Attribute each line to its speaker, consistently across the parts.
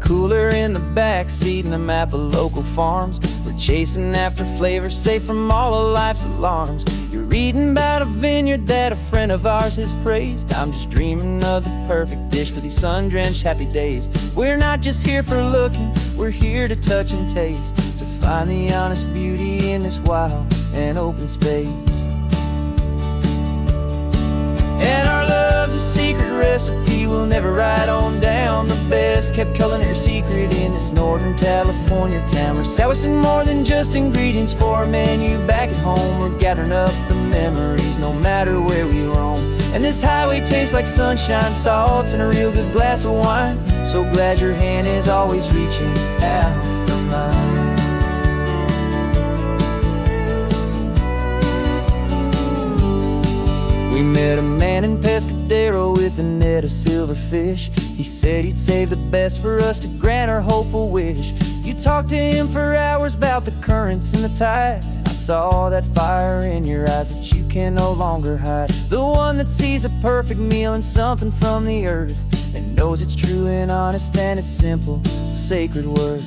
Speaker 1: cooler in the back seat and a map of local farms. We're chasing after flavors safe from all of life's alarms. You're reading about a vineyard that a friend of ours has praised. I'm just dreaming of the perfect dish for these sun-drenched happy days. We're not just here for looking, we're here to touch and taste, to find the honest beauty in this wild and open space. And our love's a secret recipe we'll never write on down. The best kept culinary secret in this Northern California town. We're savouring more than just ingredients for a menu back at home. We're gathering up the memories no matter where we roam. And this highway tastes like sunshine, salt, and a real good glass of wine. So glad your hand is always reaching out for mine. We met a man in Pescadero with a net of silverfish. He said he'd save the best for us to grant our hopeful wish. You talked to him for hours about the currents and the tide. I saw that fire in your eyes that you can no longer hide. The one that sees a perfect meal in something from the earth, and knows it's true and honest and it's simple, sacred worth.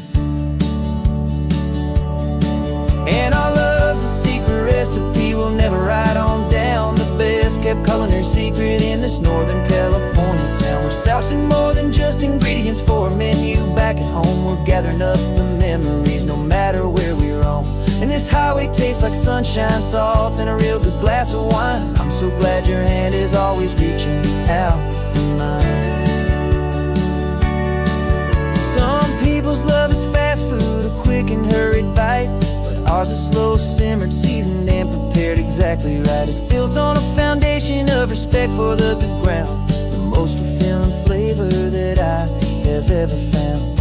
Speaker 1: And our love's a secret recipe we'll never write on down. The best kept culinary secret in this Northern California town. We're sourcing more than just ingredients for a menu back at home. We're gathering up the memories no matter where we roam. And this highway tastes like sunshine, salt, and a real good glass of wine. I'm so glad your hand is always reaching out for mine. Some people's love is fast food, a quick and hurried bite. Ours is slow simmered, seasoned, and prepared exactly right. It's built on a foundation of respect for the good ground, the most fulfilling flavor that I have ever found.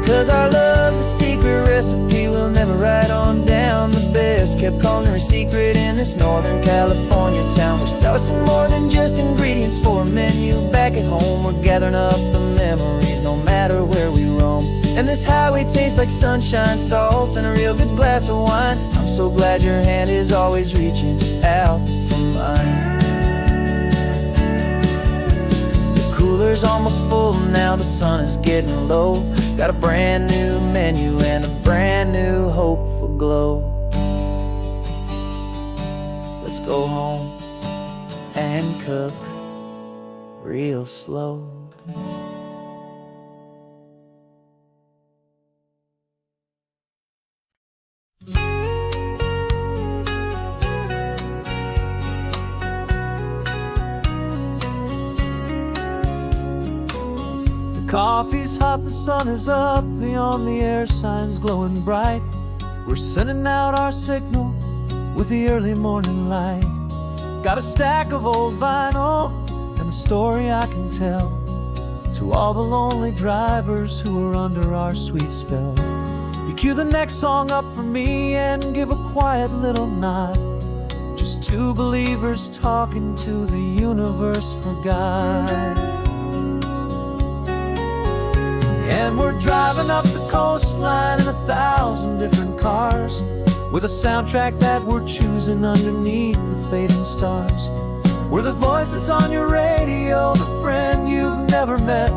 Speaker 1: 'Cause our love's a secret recipe we'll never write on down. The best kept culinary secret in this Northern California town. We're sourcing more than just ingredients for a menu back at home. We're gathering up the memories no matter where we roam. And this highway tastes like sunshine, salt, and a real good glass of wine. I'm so glad your hand is always reaching out for mine. The cooler's almost full now, the sun is getting low. Got a brand new menu and a brand new hopeful glow. Let's go home and cook real slow. Coffee's hot, the sun is up, the on-the-air sign's glowing bright. We're sending out our signal with the early morning light. Got a stack of old vinyl and a story I can tell to all the lonely drivers who are under our sweet spell. You cue the next song up for me and give a quiet little nod. Just two believers talking to the universe for God. And we're driving up the coastline in 1,000 different cars, with a soundtrack that we're choosing underneath the fading stars. We're the voice that's on your radio, the friend you've never met,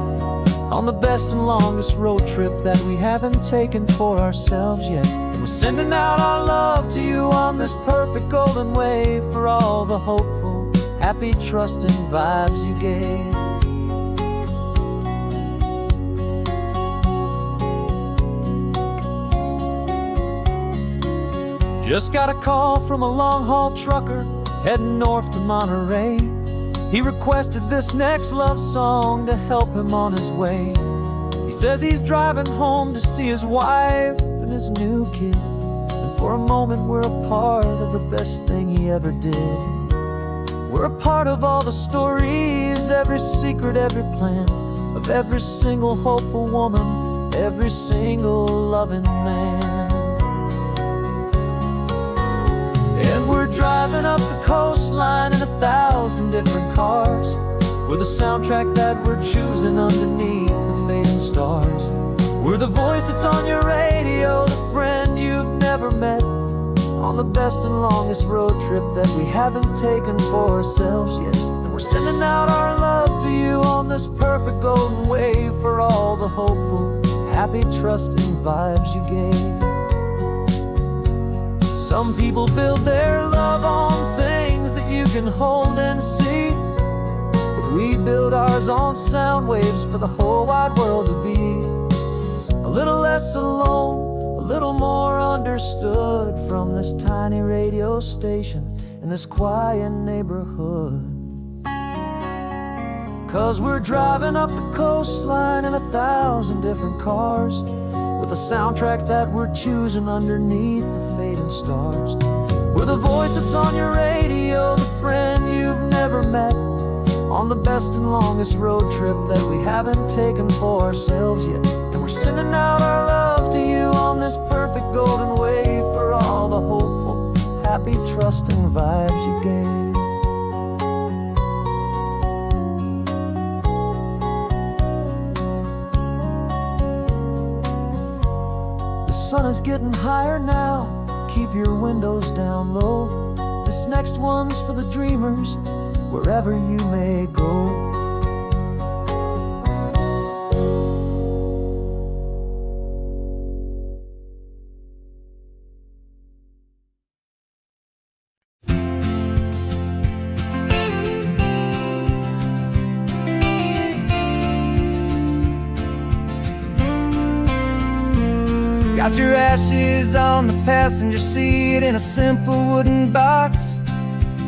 Speaker 1: on the best and longest road trip that we haven't taken for ourselves yet. And we're sending out our love to you on this perfect golden wave, for all the hopeful, happy, trusting vibes you gave. Just got a call from a long-haul trucker heading north to Monterey. He requested this next love song to help him on his way. He says he's driving home to see his wife and his new kid, and for a moment we're a part of the best thing he ever did. We're a part of all the stories, every secret, every plan, of every single hopeful woman, every single loving man. And we're driving up the coastline in 1,000 different cars, with a soundtrack that we're choosing underneath We're the voice that's on your radio, the friend you've never met, on the best and longest road trip that we haven't taken for ourselves yet. And we're sending out our love to you on this perfect golden wave, for all the hopeful, happy, trusting vibes you gave. Some people build their love on things that you can hold and see, but we build ours on sound waves for the whole wide world to be a little less alone, a little more understood, from this tiny radio station in this quiet neighborhood. 'Cause we're driving up the coastline in 1,000 different cars, with a soundtrack that we're choosing underneath the fading stars. We're the voice that's on your radio, the friend you've never met, on the best and longest road trip that we haven't taken for ourselves yet. And we're sending out our love to you on this perfect golden wave, for all the hopeful, happy, trusting vibes you gave. The sun is getting higher now, keep your windows down low. This next one's for the dreamers, wherever you may go. Got your ashes on the passenger seat in a simple wooden box.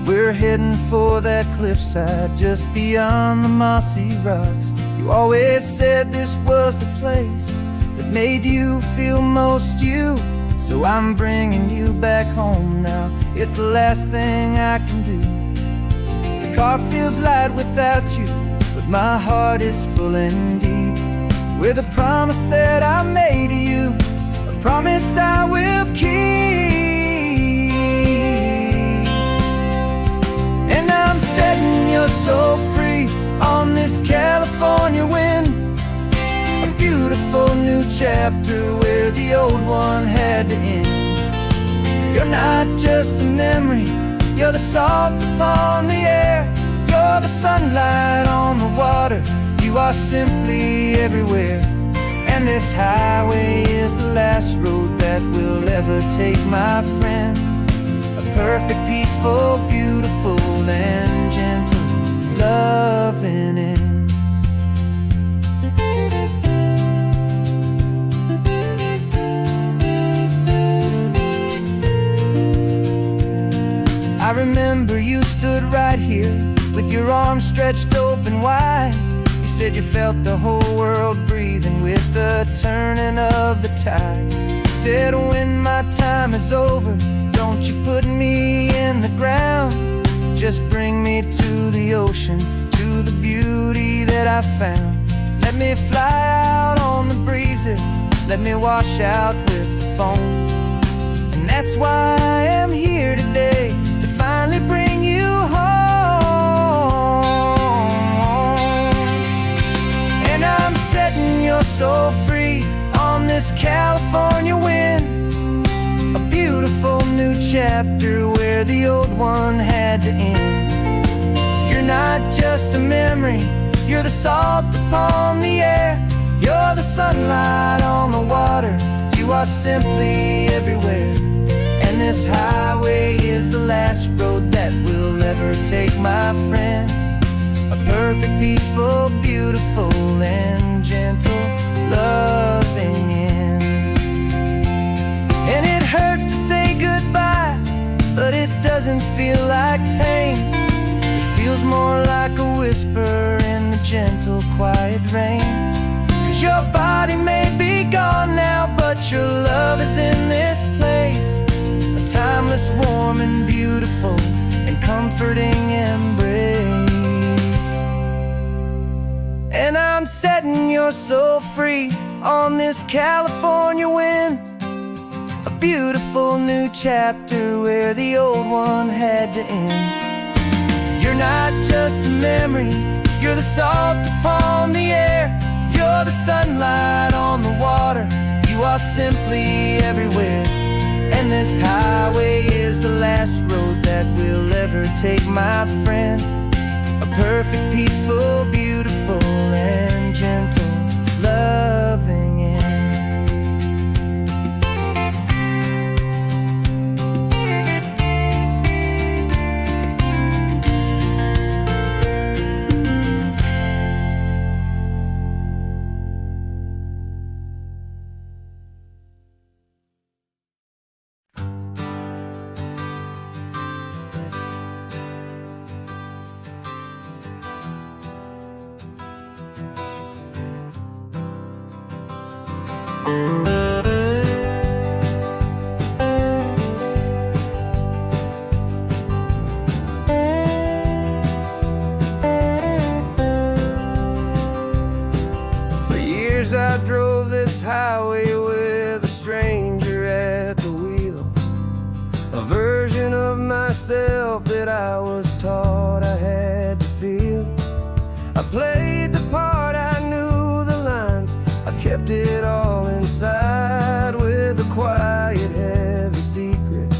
Speaker 1: We're heading for that cliffside just beyond the mossy rocks. You always said this was the place that made you feel most you, so I'm bringing you back home now. It's the last thing I can do. The car feels light without you, but my heart is full and deep with a promise that I made to you, a promise I will keep. And I'm setting you so free on this California wind, a beautiful new chapter where the old one had to end. You're not just a memory, you're the salt upon the air, you're the sunlight on the water, you are simply everywhere. And this highway is the last road that we'll ever take, my friend. A perfect, peaceful, beautiful, and gentle loving end. I remember you stood right here with your arms stretched open wide. You said you felt the whole world breathing with the turning of the tide. You said, when my time is over, don't you put me in the ground, just bring me to the ocean, to the beauty that I found. Let me fly out on the breezes, let me wash out with the foam. And that's why I am here today, to finally bring you home. And I'm setting you so free on this California wind, a beautiful new chapter where the old one had to end. You're not just a memory, you're the salt upon the air, you're the sunlight on the water, you are simply everywhere. And this highway is the last road that we'll ever take, my friend. A perfect, peaceful, beautiful, and gentle loving end. And it hurts to say goodbye, but it doesn't feel like pain. It feels more like a whisper in the gentle, quiet rain. 'Cause your body may be gone now, but your love is in this place, a timeless, warm, and beautiful, and comforting embrace. And I'm setting you so free on this California wind, a beautiful new chapter where the old one had to end. You're not just a memory, you're the salt upon the air, you're the sunlight on the water, are simply everywhere. And this highway is the last road that we'll ever take, my friend. A perfect, peaceful, beautiful, and gentle, loving end. For years I drove this highway with a stranger at the wheel, a version of myself that I was taught I had to feel. I played the part, I knew the lines, I kept it all inside with a quiet, heavy secret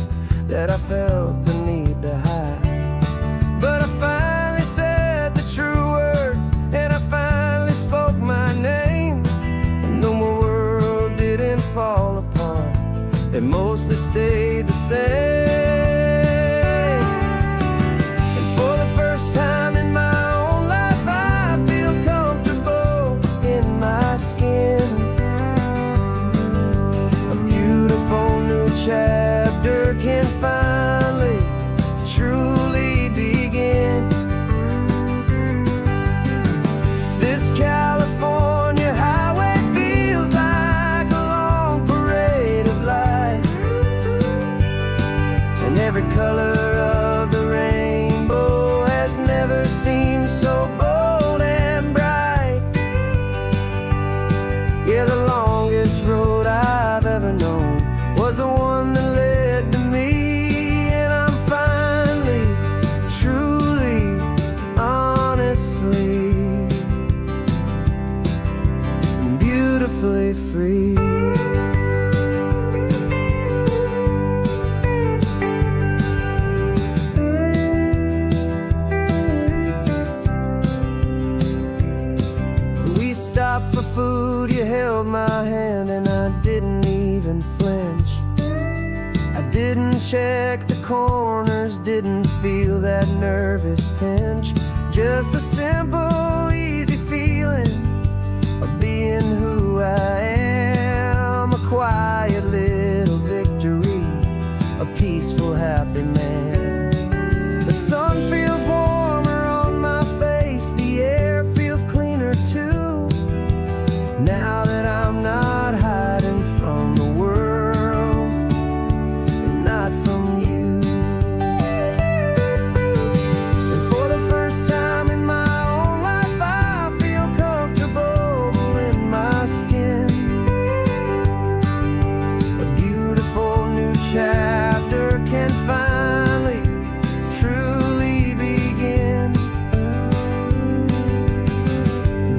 Speaker 1: that I felt the need to hide. But I finally said the true words, and I finally spoke my name. And though my world didn't fall apart, it mostly stayed the same. And for the first time in my own life, I feel comfortable in my skin. A beautiful new chapter can finally, truly begin. This California highway feels like a long parade of light, and every color of the rainbow has never seemed so bold and bright. Yeah, the longest road I've ever known was the one that led to me, and I'm finally, truly, honestly, and beautifully free. We stopped for food, you held my hand, and I didn't even flinch. I didn't check the corners, didn't feel that nervous pinch. Just a simple, easy feeling of being who I am. A quiet little victory, a peaceful, happy man. The sun feels warmer on my face, the air feels cleaner too, now that I'm not hiding from the world, and not from you. And for the first time in my own life, I feel comfortable in my skin. A beautiful new chapter can finally, truly begin.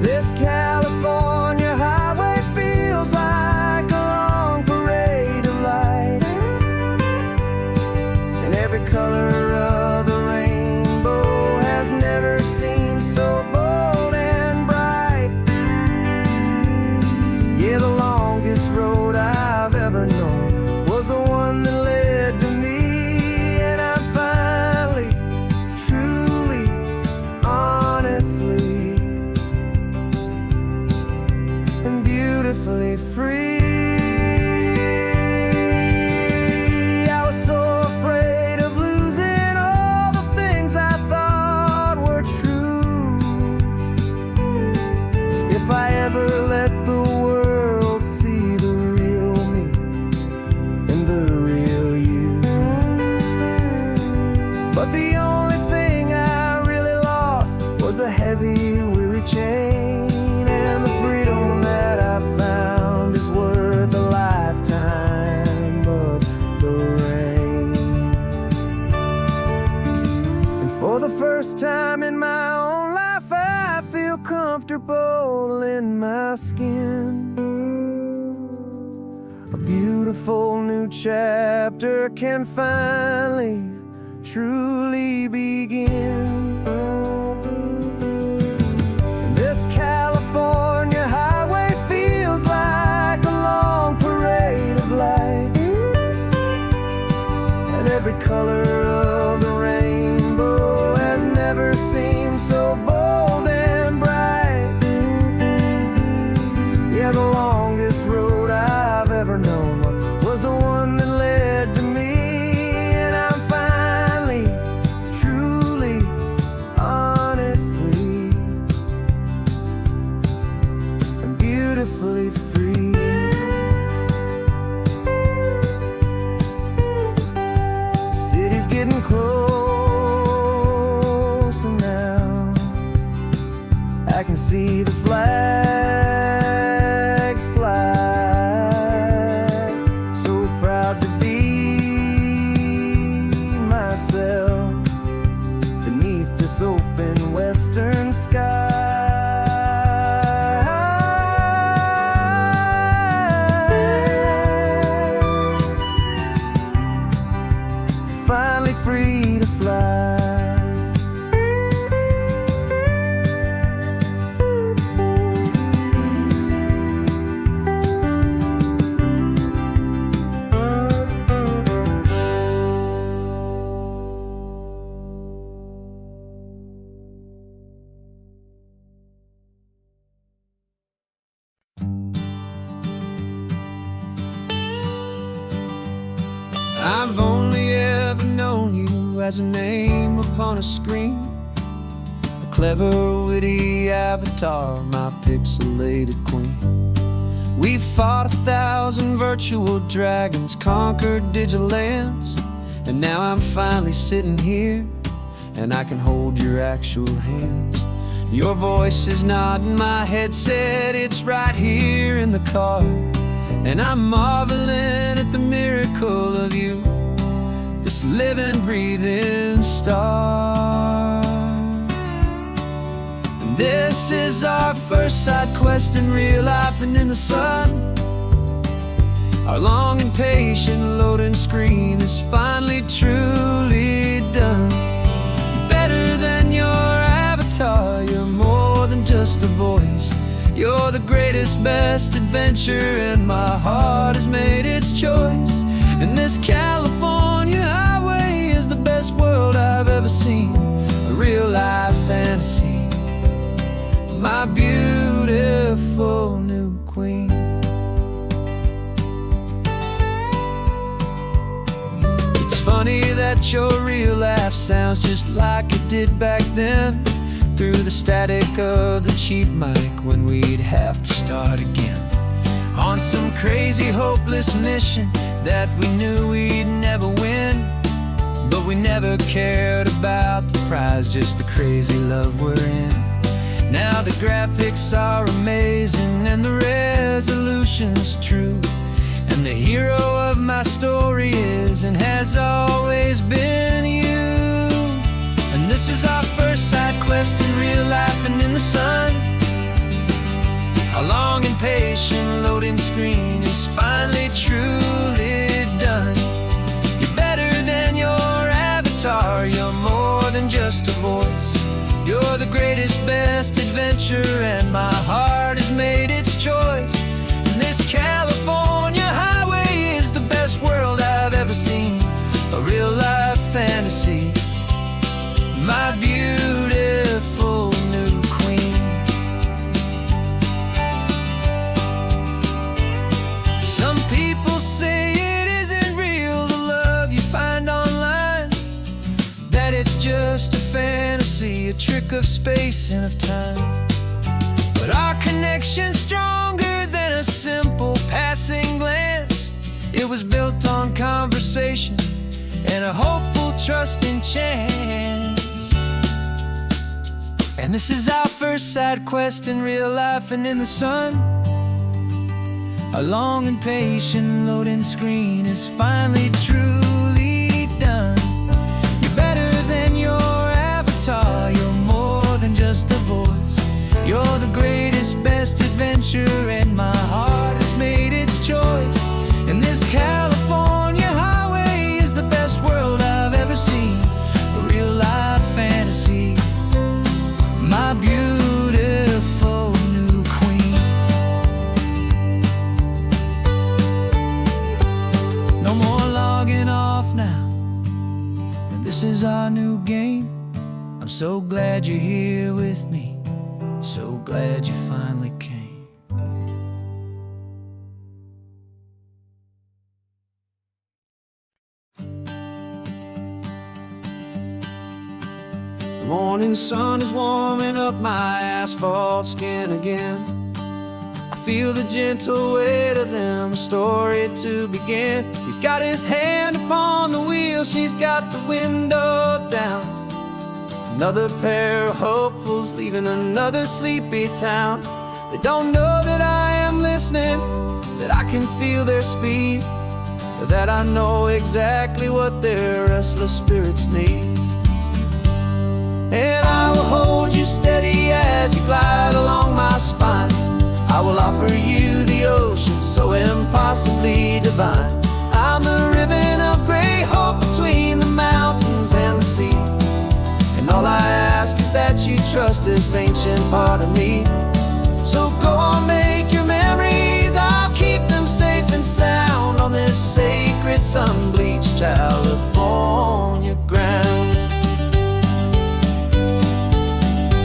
Speaker 1: This California highway feels like a long parade of light, and every color of the rainbow has never seemed so bold and bright. Yeah, the longest road I've ever known was the one that led to me, and I'm finally, truly, honestly, and beautifully free. I was so afraid of losing all the things I thought were true. If I ever let the world see the real me and the real you. But the only thing I really lost was a heavy, weary chain, and the freedom that I found is worth a lifetime of the rain. And for the first time in my own life, I feel comfortable in my skin. A beautiful new chapter can finally, truly begin. This California highway feels like a long parade of light, and every color of the rainbow has never seemed so bold and bright. Yeah, the longest road I've ever known was the one that led to me, and I'm finally, truly, honestly, and beautifully free. The city's getting closer now. I can see the flags fly. So proud to be myself beneath this open western sky. Finally free to fly. I've only ever known you as a name upon a screen, a clever, witty avatar, my pixelated queen. We've fought 1,000 virtual dragons, conquered digital lands, and now I'm finally sitting here, and I can hold your actual hands. Your voice is not in my headset, it's right here in the car, and I'm marveling at the miracle of you, this living, breathing star. And this is our first side quest in real life and in the sun. Our long and patient loading screen is finally, truly done. You're better than your avatar, you're more than just a voice. You're the greatest, best adventure, and my heart has made its choice. And this California highway is the best world I've ever seen, a real-life fantasy, my beautiful new queen. It's funny that your real life sounds just like it did back then, through the static of the cheap mic when we'd have to start again, on some crazy, hopeless mission that we knew we'd never win. But we never cared about the prize, just the crazy love we're in. Now the graphics are amazing and the resolution's true, and the hero of my story is and has always been you. And this is our first side quest in real life and in the sun. Our long and patient loading screen is finally, truly done. You're better than your avatar, you're more than just a voice. You're the greatest, best adventure, and my heart has made its choice. And this California highway is the best world I've ever seen, a real-life fantasy, my beautiful new queen. Some people say it isn't real, the love you find online, that it's just a fantasy, a trick of space and of time. But our connection's stronger than a simple passing glance. It was built on conversation and a hopeful, trusting chance. And this is our first side quest in real life and in the sun. Our long and patient loading screen is finally, truly done. You're better than your avatar, you're more than just a voice. You're the greatest, best adventure, and my heart has made its choice. off now, and this is our new game. I'm so glad you're here with me, so glad you finally came. The morning sun is warming up my asphalt skin again. I feel the gentle weight of them, a story to begin. He's got his hand upon the wheel, she's got the window down. Another pair of hopefuls leaving another sleepy town. They don't know that I am listening, that I can feel their speed, or that I know exactly what their restless spirits need. And I will hold you steady as you glide along my spine. I will offer you the ocean so impossibly divine. I'm the ribbon of gray hope between the mountains and the sea. And all I ask is that you trust this ancient part of me. So go on, make your memories, I'll keep them safe and sound on this sacred sun-bleached California ground.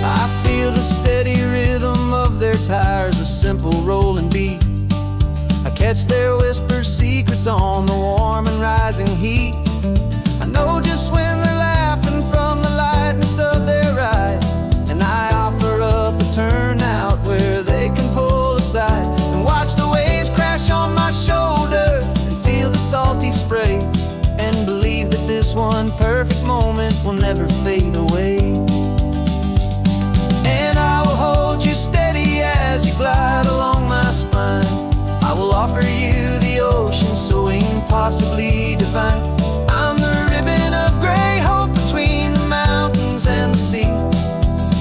Speaker 1: I feel the steady rhythm of their tires, a simple rolling beat. I catch their whispered secrets on the warm and rising heat. I know just when they're laughing from the lightness of their ride, and I offer up a turnout where they can pull aside and watch the waves crash on my shoulder and feel the salty spray, and believe that this one perfect moment will never fade away. And I will hold you steady as you glide along my spine. I will offer you the ocean so impossibly divine. I'm the ribbon of gray hope between the mountains and the sea.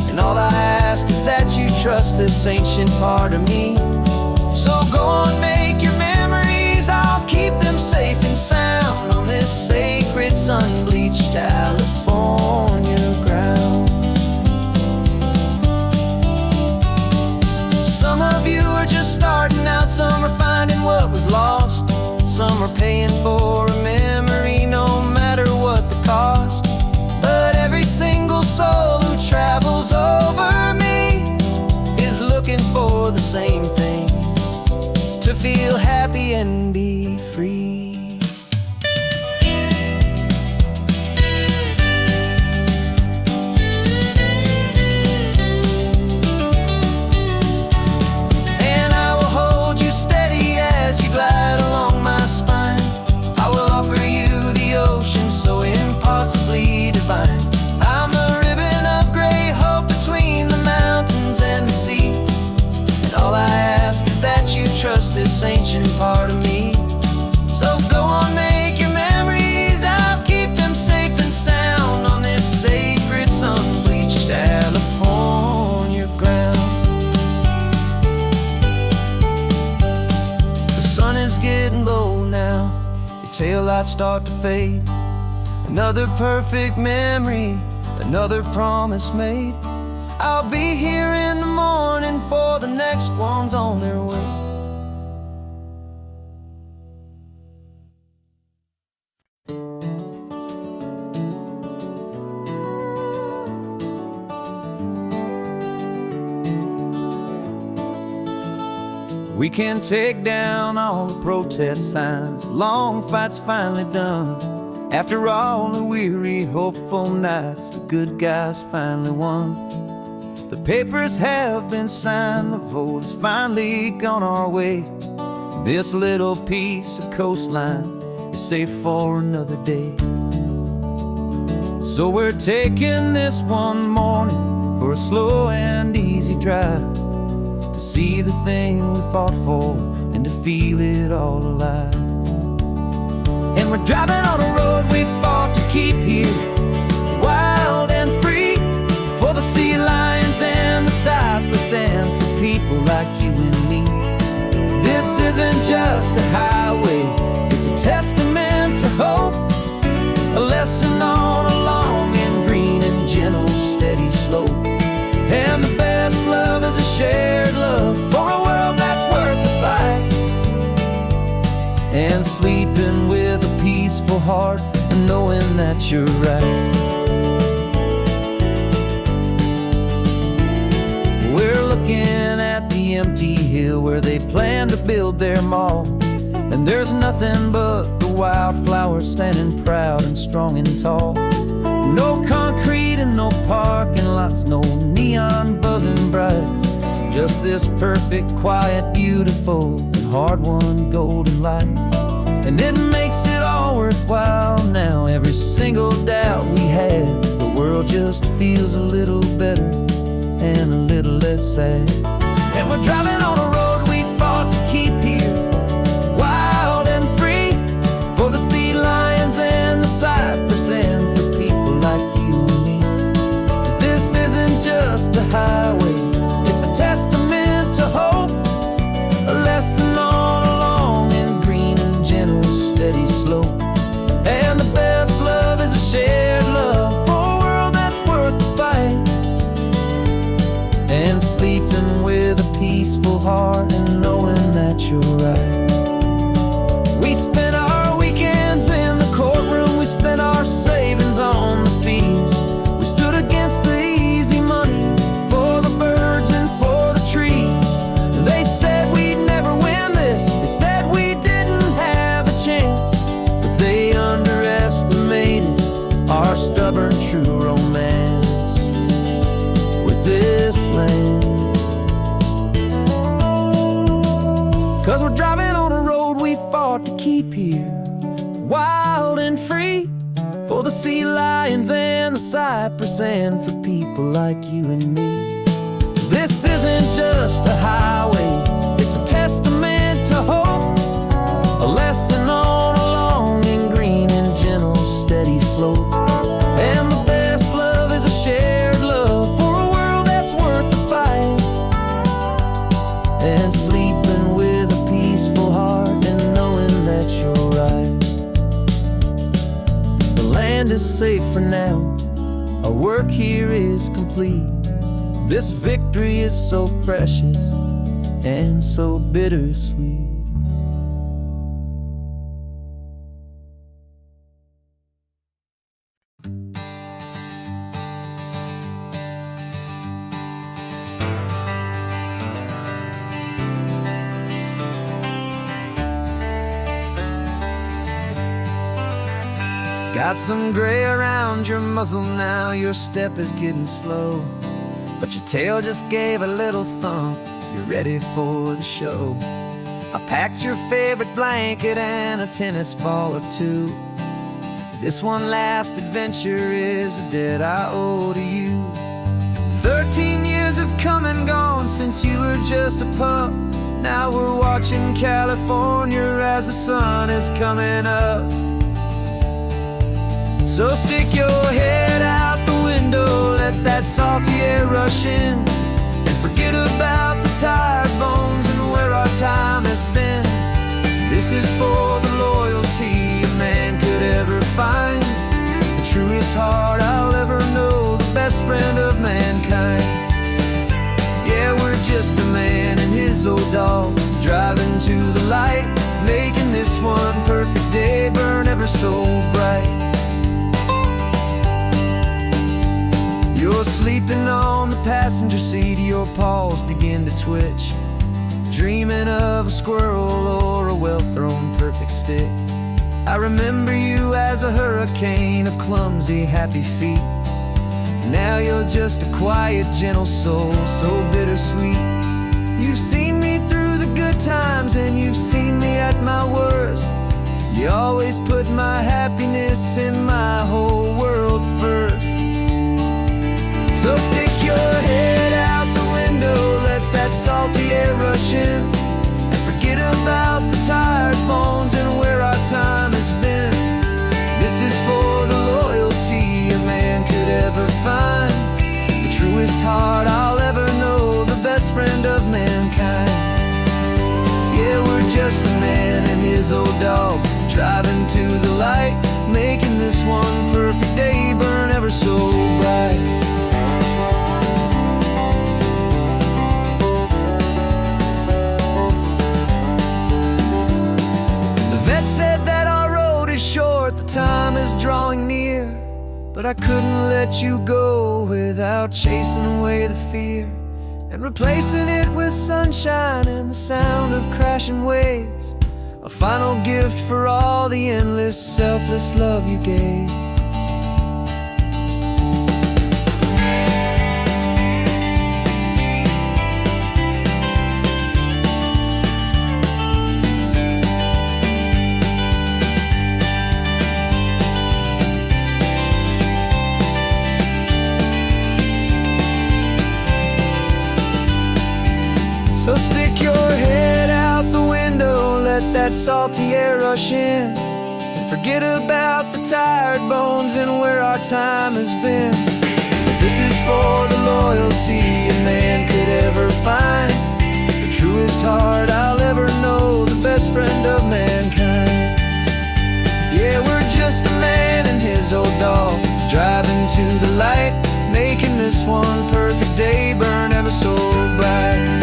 Speaker 1: And all I ask is that you trust this ancient part of me. So go on, make your memories, I'll keep them safe and sound on this sacred sun-bleached California ground. Some of you are just starting out, some are finding what was lost, some are paying for a memory no matter what the cost. But every single soul who travels over me is looking for the same thing, to feel happy and be free. I'm a ribbon of gray hope between the mountains and the sea. And all I ask is that you trust this ancient part of me. So go on, make your memories, I'll keep them safe and sound on this sacred sun-bleached California ground. The sun is getting low now, your taillights start to fade. Another perfect memory, another promise made. I'll be here in the morning for the next ones on their way. We can take down all the protest signs, the long fight's finally done. After all the weary, hopeful nights, the good guys finally won. The papers have been signed, the vote has finally gone our way. This little piece of coastline is safe for another day. So we're taking this one morning for a slow and easy drive, to see the thing we fought for and to feel it all alive. And we're driving on a road we fought to keep here, wild and free, for the sea lions and the cypress and for people like you and me. This isn't just a highway, it's a testament to hope, a lesson on a long and green and gentle steady slope. And the best love is a shared love for a world that's worth the fight, and sleeping with a peaceful peaceful heart and knowing that you're right. We're looking at the empty hill where they plan to build their mall, and there's nothing but the wildflowers standing proud and strong and tall. No concrete and no parking lots, no neon buzzing bright, just this perfect, quiet, beautiful, and hard-won golden light. And it makes it all worthwhile now. Every single doubt we had, the world just feels a little better and a little less sad. And we're driving on a road we fought to keep here, wild and free, for the sea lions and the cypress, and for people like you and me. This isn't just a highway, it's a testament to hope, a lesson on a long and green and gentle steady slope. And the best love is a shared love for a world that's worth the fight, and sleeping with a peaceful heart and knowing that you're right. We spent our weekends in the courtroom, we spent our savings on the fees. We stood against the easy money for the birds and for the trees. And they said we'd never win this, they said we didn't have a chance, but they underestimated our stubborn true romance with this land. 'Cause we're driving on a road we fought to keep here, wild and free, for the sea lions and the cypress, and for people like you and me. This isn't just a highway, it's a testament to hope, a lesson on a long and green and gentle steady slope. And the best love is a shared love for a world that's worth the fight, and sleeping with a peaceful heart and knowing that you're right. The land is safe for now, our work here is complete. This victory is so precious and so bittersweet. Got some gray around your muzzle now, your step is getting slow, but your tail just gave a little thump, you're ready for the show. I packed your favorite blanket and a tennis ball or two. This one last adventure is a debt I owe to you. 13 years have come and gone since you were just a pup. Now we're watching California as the sun is coming up. So stick your head out the window, let that salty air rush in, and forget about the tired bones and where our time has been. This is for the loyalty a man could ever find, the truest heart I'll ever know, the best friend of mankind. Yeah, we're just a man and his old dog, driving to the light, making this one perfect day burn ever so bright. You're sleeping on the passenger seat, your paws begin to twitch, dreaming of a squirrel or a well-thrown perfect stick. I remember you as a hurricane of clumsy, happy feet. Now you're just a quiet, gentle soul, so bittersweet. You've seen me through the good times and you've seen me at my worst. You always put my happiness in my whole world first. So stick your head out the window, let that salty air rush in, and forget about the tired bones and where our time has been. This is for the loyalty a man could ever find, the truest heart I'll ever know, the best friend of mankind. Yeah, we're just a man and his old dog, driving to the light, making this one perfect day burn ever so bright. Said that our road is short, the but I couldn't let you go without chasing away the fear and replacing it with sunshine and the sound of crashing waves. A final gift for all the endless, selfless love you gave. So stick your head out the window, let that salty air rush in, and forget about the tired bones and where our time has been. This is for the loyalty a man could ever find, the truest heart I'll ever know, the best friend of mankind. Yeah, we're just a man and his old dog, driving to the light, making this one perfect day burn ever so bright.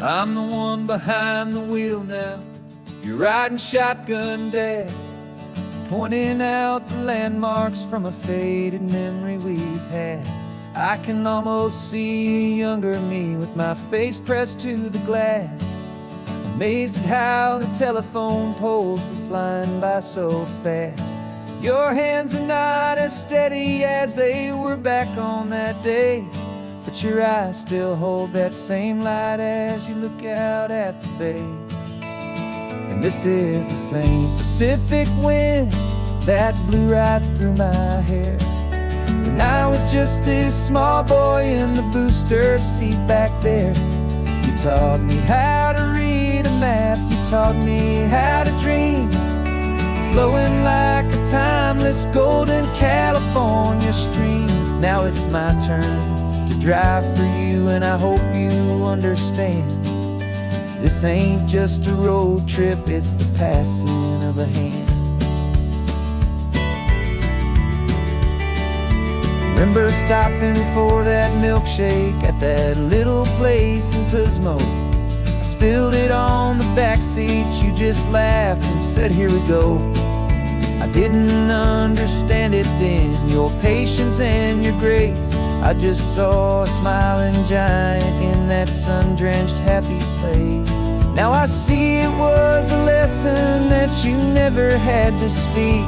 Speaker 1: I'm the one behind the wheel now, you're riding shotgun, Dad, pointing out the landmarks from a faded memory we've had. I can almost see a younger me with my face pressed to the glass, amazed at how the telephone poles were flying by so fast. Your hands are not as steady as they were back on that day, but your eyes still hold that same light as you look out at the bay. And this is the same Pacific wind that blew right through my hair when I was just a small boy in the booster seat back there. You taught me how to read a map, you taught me how to dream, flowing like a timeless golden California stream. Now it's my turn to drive for you, and I hope you understand. This ain't just a road trip, it's the passing of a hand. Remember stopping for that milkshake at that little place in Pismo? I spilled it on the back seat, you just laughed and said, here we go. I didn't understand it then, your patience and your grace. I just saw a smiling giant in that sun-drenched happy place. Now I see it was a lesson that you never had to speak,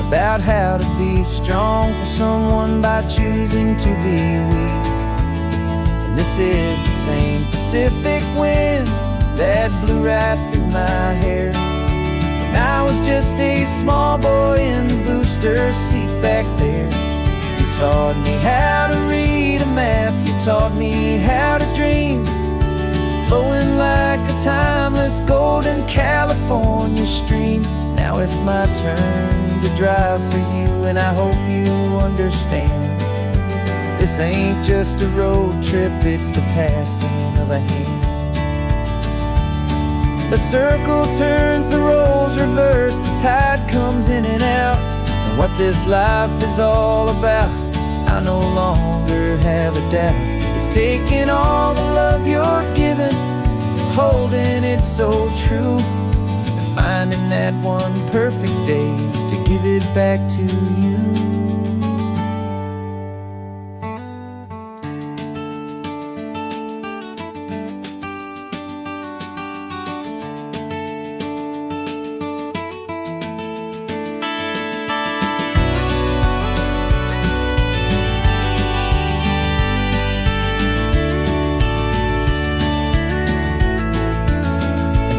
Speaker 1: about how to be strong for someone by choosing to be weak. And this is the same Pacific wind that blew right through my hair when I was just a small boy in the booster seat back there. You taught me how to read a map, you taught me how to dream, flowing like a timeless golden California stream. Now it's my turn to drive for you, and I hope you understand. This ain't just a road trip, it's the passing of a hand. The circle turns, the roles reverse, the tide comes in and out, and what this life is all about, I no longer have a doubt. It's taking all the love you're giving, holding it so true, and finding that one perfect day to give it back to you.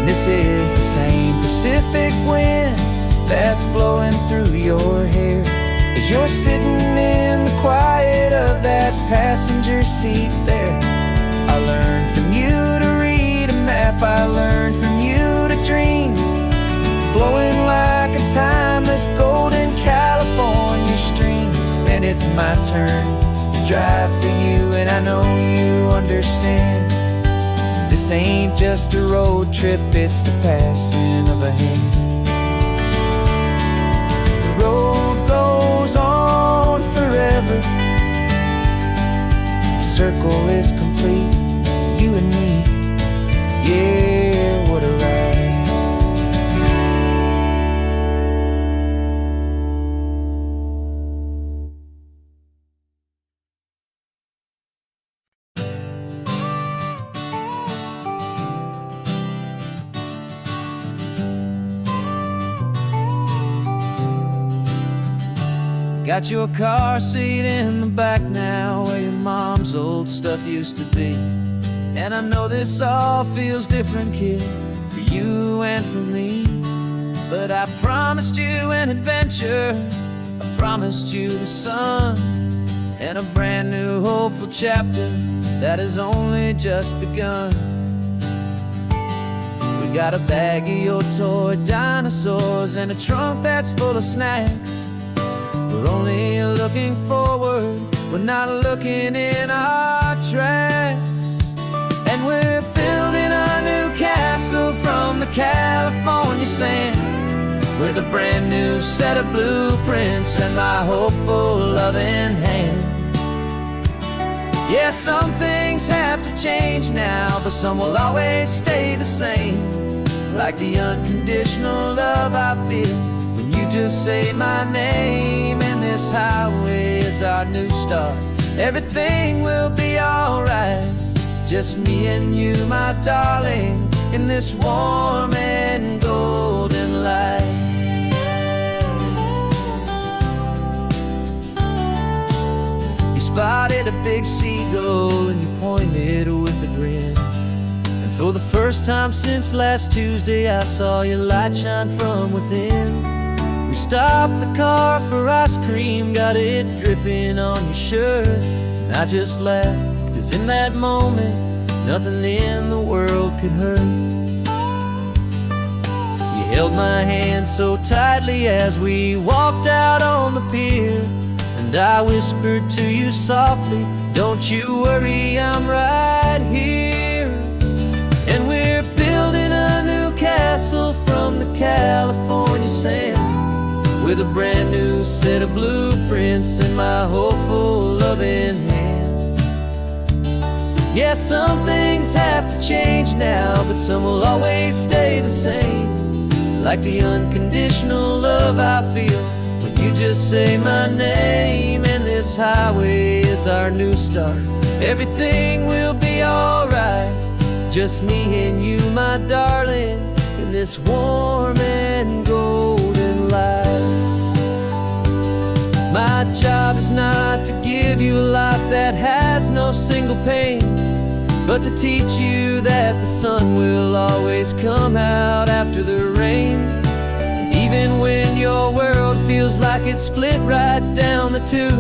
Speaker 1: This is the same Pacific wind that's blowing through your hair as you're sitting in the quiet of that passenger seat there. I learned from you to read a map, I learned from you to dream, flowing like a timeless golden California stream. And it's my turn to drive for you, and I know you understand. This ain't just a road trip, it's the passing of a hand. road goes on forever. The circle is complete, you and me. Yeah, what a ride. Got your car seat in the back now, where your mom's old stuff used to be. And I know this all feels different, kid, for you and for me. But I promised you an adventure, I promised you the sun, and a brand new hopeful chapter that has only just begun. We got a bag of your toy dinosaurs and a trunk that's full of snacks. We're only looking forward, we're not looking in our tracks. And we're building a new castle from the California sand, with a brand new set of blueprints and my hopeful loving hand. Yeah, some things have to change now, but some will always stay the same. Like the unconditional love I feel when you just say my name. And this highway is our new start, everything will be alright. Just me and you, my darling, in this warm and golden light. You spotted a big seagull and you pointed with a grin. And for the first time since last Tuesday, I saw your light shine from within. We stopped the car for ice cream, got it dripping on your shirt. And I just laughed, 'cause in that moment, nothing in the world could hurt. You held my hand so tightly as we walked out on the pier, and I whispered to you softly, don't you worry, I'm right here. And we're building a new castle from the California sand, with a brand new set of blueprints in my hopeful loving hand. Yeah, some things have to change now, but some will always stay the same. Like the unconditional love I feel when you just say my name. And this highway is our new start, everything will be alright. Just me and you, my darling, in this warm and golden light. My job is not to give you a life that has no single pain, but to teach you that the sun will always come out after the rain. And even when your world feels like it's split right down the two,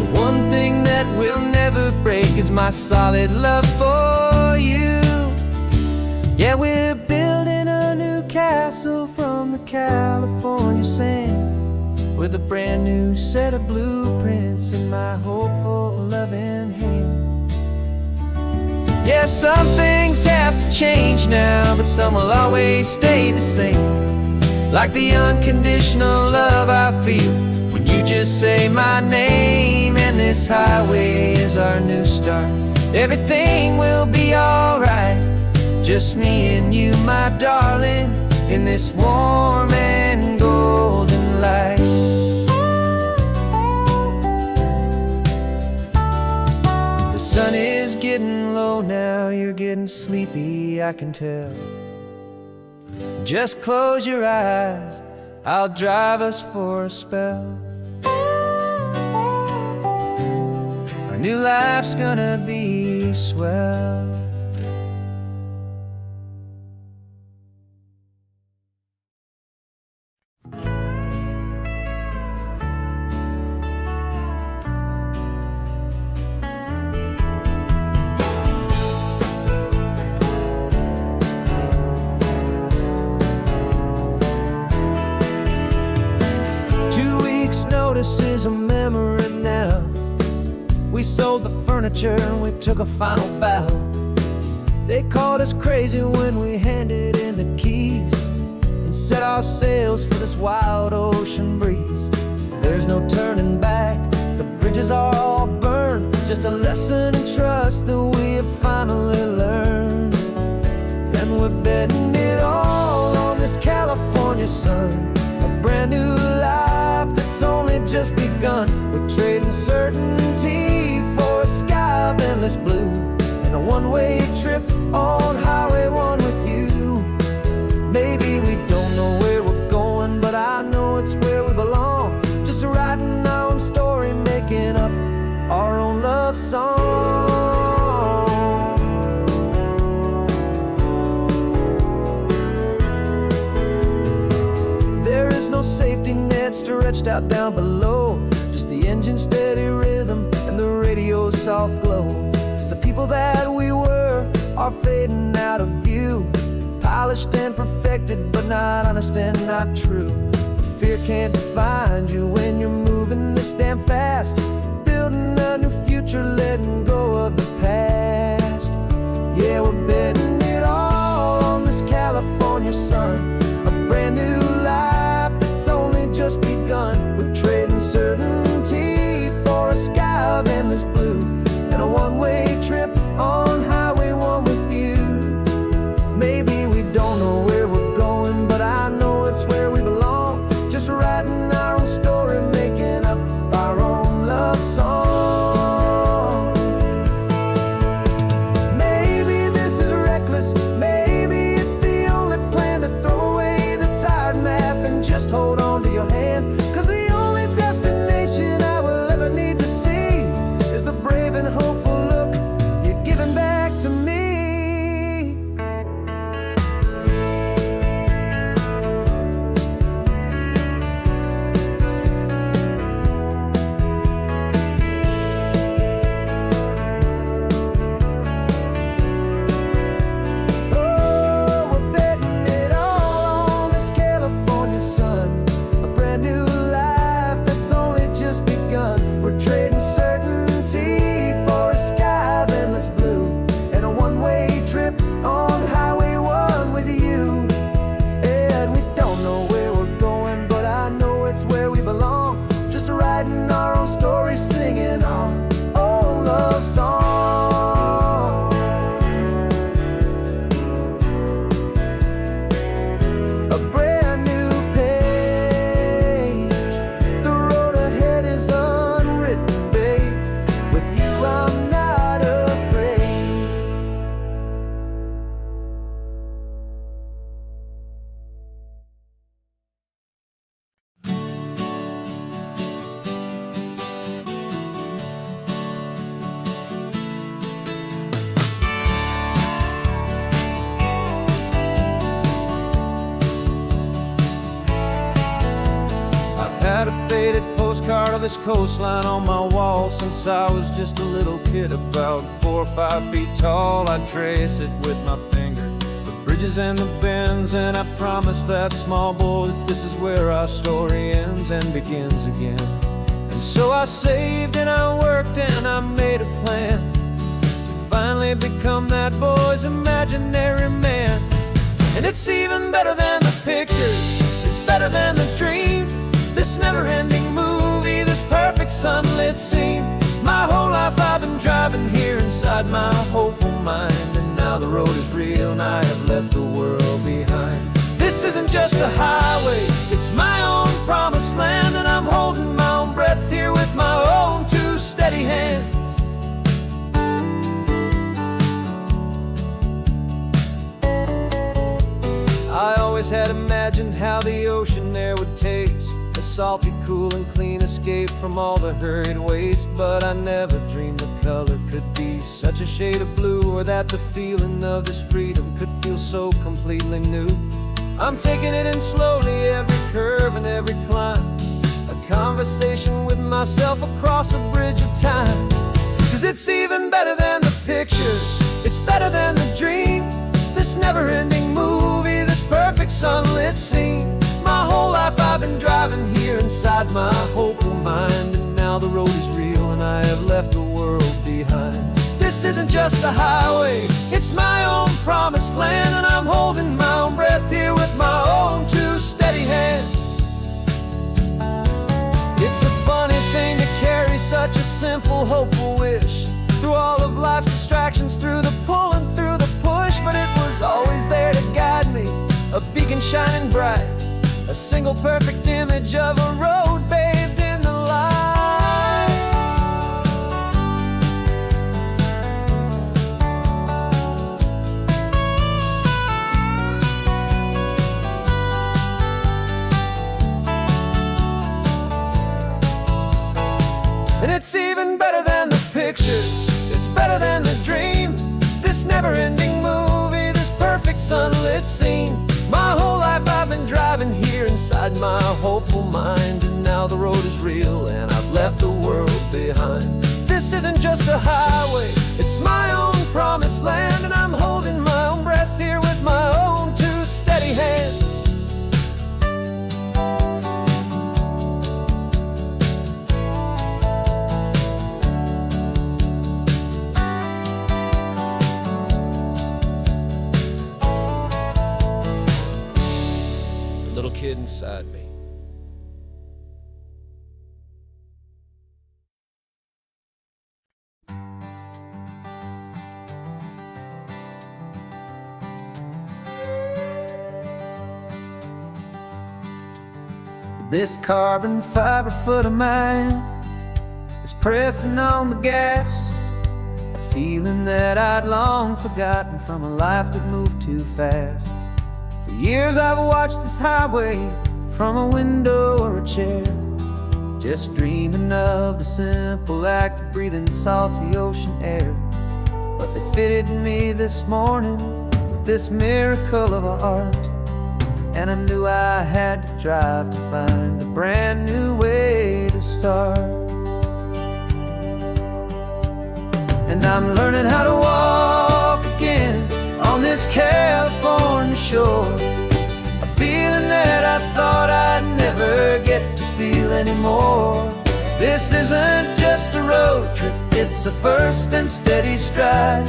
Speaker 1: the one thing that will never break is my solid love for you. Yeah, we're building a new castle from the California sand, with a brand new set of blueprints in my hopeful loving hand. Yeah, some things have to change now, but some will always stay the same. Like the unconditional love I feel when you just say my name. And this highway is our new start, everything will be alright. Just me and you, my darling, in this warm and golden light. The sun is getting low now, you're getting sleepy, I can tell. Just close your eyes, I'll drive us for a spell. Our new life's gonna be swell. This is a memory now. We sold the furniture and we took a final bow. They called us crazy when we handed in the keys and set our sails for this wild ocean breeze. There's no turning back, the bridges are all burned. Just a lesson in trust that we have finally learned. And we're betting it all on this California sun, a brand new life that's only just begun. We're trading certainty for a sky of endless blue, and a one-way trip on Highway 1 with you. Maybe we don't know where we're going, but I know it's where we belong. Just writing our own story, making up our own love song. There is no safety net stretched out down below, just the engine's steady rhythm and the radio's soft glow. The people that we were are fading out of view, polished and perfected, but not honest and not true. Fear can't define you when you're moving this damn fast, building a new future, letting go of the past. Yeah, we're betting it all on this California sun, a brand new life that's only just begun. We're trading certainty for a sky of endless blue, and a one-way trip on Highway 1 with you. Maybe we don't know where we're going, but I know it's where we belong. Just writing our own story, making up our own love song. Maybe this is reckless, maybe it's the only plan to throw away the tired map and just hold on to your hand. 'Cause the only destination I will ever need to see is the brave and hopeful look you're giving back to me. Had a faded postcard of this coastline on my wall since I was just a little kid, about 4 or 5 feet tall. I trace it with my finger, the bridges and the bends, and I promised that small boy that this is where our story ends and begins again. And so I saved and I worked and I made a plan to finally become that boy's imaginary man. And it's even better than the pictures, it's better than the dream, this never-ending movie, this perfect sunlit scene. My whole life I've been driving here inside my hopeful mind, and now the road is real and I have left the world behind. This isn't just a highway, it's my own promised land, and I'm holding my own breath here with my own 2 steady hands. I always had imagined how the ocean there would taste, a salty, cool and clean escape from all the hurried waste. But I never dreamed the color could be such a shade of blue, or that the feeling of this freedom could feel so completely new. I'm taking it in slowly, every curve and every climb, a conversation with myself across a bridge of time. 'Cause it's even better than the pictures, it's better than the dream, this never-ending movie, this perfect sunlit scene. My whole life I've been driving here inside my hopeful mind, and now the road is real and I have left the world behind. This isn't just a highway, it's my own promised land, and I'm holding my own breath here with my own 2 such a simple, hopeful wish. Through all of life's distractions, through the pull and through the push, but it was always there to guide me, a beacon shining bright, a single perfect image of a road bathed in the light. And it's even better than the pictures, it's better than the dream. This never-ending movie, this perfect sunlit scene. My whole life I've been driving here inside my hopeful mind, and now the road is real and I've left the world behind. This isn't just a highway, it's my own promised land, and I'm holding my own breath here with my own two steady hands. Little kid inside me. This carbon fiber foot of mine is pressing on the gas, a feeling that I'd long forgotten from a life that moved too fast. For years I've watched this highway from a window or a chair, just dreaming of the simple act of breathing salty ocean air. But they fitted me this morning with this miracle of art, and I knew I had to drive to find a brand new way to start. And I'm learning how to walk again on this California shore, a feeling that I thought I'd never get to feel anymore. This isn't just a road trip, it's a first and steady stride,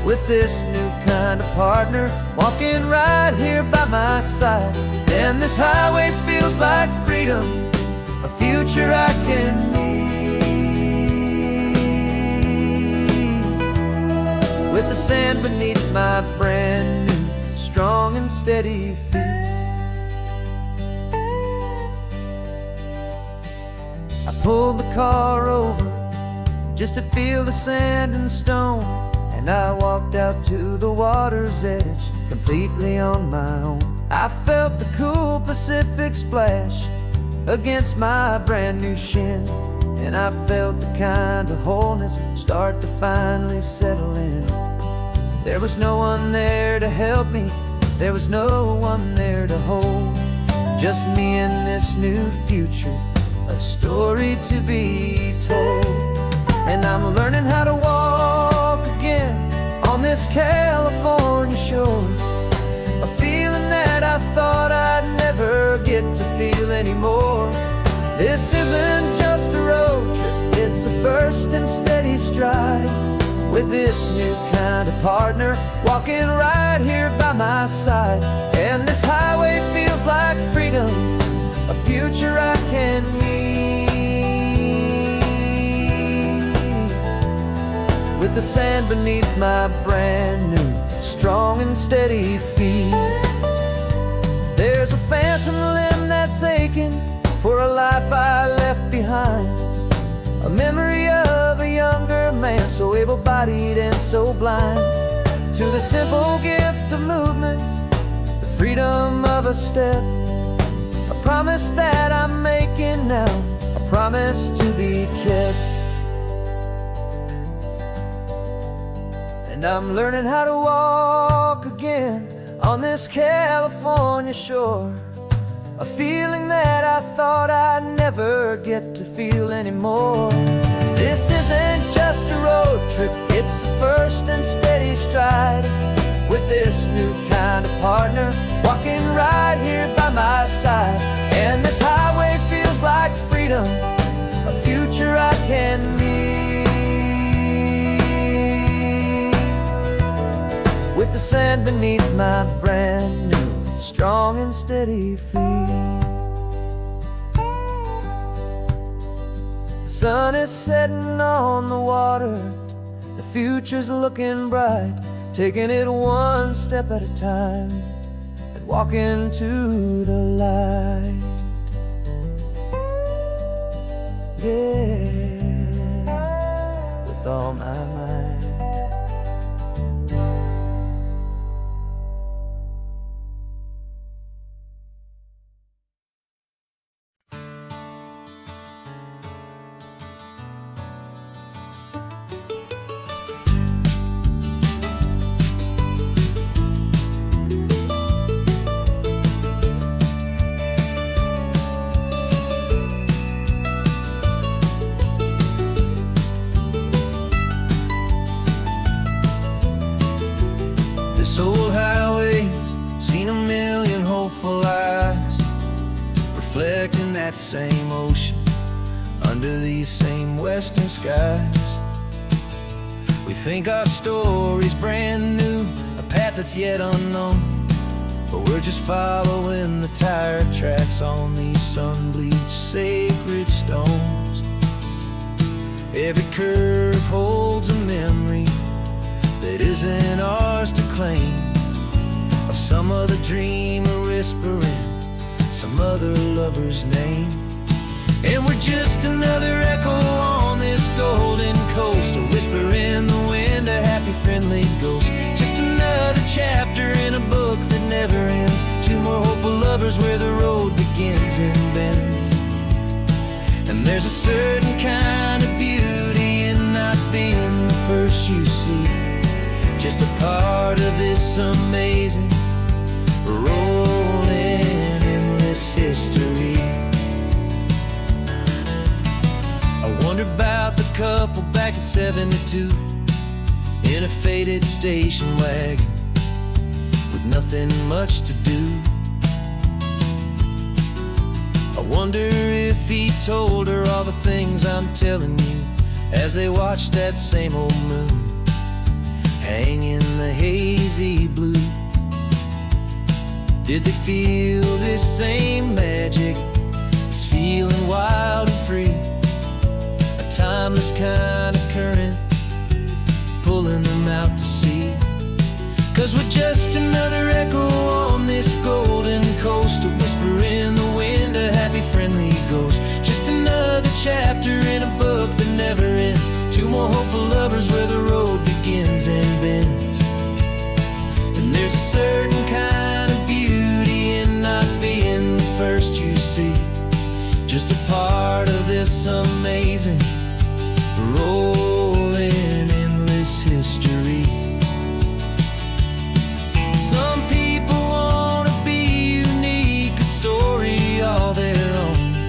Speaker 1: with this new kind of partner walking right here by my side. And this highway feels like freedom, a future I can need, with the sand beneath my brand new, strong and steady feet. I pulled the car over just to feel the sand and stone, and I walked out to the water's edge completely on my own. I felt the cool Pacific splash against my brand new shin, and I felt the kind of wholeness start to finally settle in. There was no one there to help me, there was no one there to hold, just me and this new future, a story to be told. And I'm learning how to walk again on this California shore, a feeling that I thought I'd never get to feel anymore. This isn't just a road trip, it's a first and steady stride, with this new kind of partner walking right here by my side. And this highway feels like freedom, a future I can need, with the sand beneath my brand new, strong and steady feet. There's a phantom limb that's aching for a life I left behind, a memory of a younger man, so able-bodied and so blind, to the simple gift of movement, the freedom of a step, a promise that I'm making now, a promise to be kept. And I'm learning how to walk again on this California shore, a feeling that I thought I'd never get to feel anymore. This isn't just a road trip, it's a first and steady stride, with this new kind of partner walking right here by my side. And this highway feels like freedom, a future I can need, with the sand beneath my brand new, strong and steady feet. The sun is setting on the water, the future's looking bright, taking it one step at a time and walking to the light. Yeah, with all my might. This old highway's seen a million hopeful eyes, reflecting that same ocean under these same western skies. We think our story's brand new, a path that's yet unknown, but we're just following the tire tracks on these sun-bleached sacred stones. Every curve holds a memory that isn't ours to claim, of some other dreamer whispering some other lover's name. And we're just another echo on this golden coast, a whisper in the wind, a happy friendly ghost. Just another chapter in a book that never ends, two more hopeful lovers where the road begins and bends. And there's a certain kind of beauty in not being the first you see, just a part of this amazing, rolling endless history. I wonder about the couple back in '72 in a faded station wagon with nothing much to do. I wonder if he told her all the things I'm telling you as they watched that same old moon hang in the hazy blue. Did they feel this same magic, this feeling wild and free, a timeless kind of current pulling them out to sea? 'Cause we're just another echo on this golden coast, a whisper in the wind, a happy friendly ghost. Just another chapter in a book that never ends, two more hopeful lovers where the road begins and bends. And there's a certain kind of beauty in not being the first you see, just a part of this amazing, rolling endless history. Some people want to be unique, a story all their own,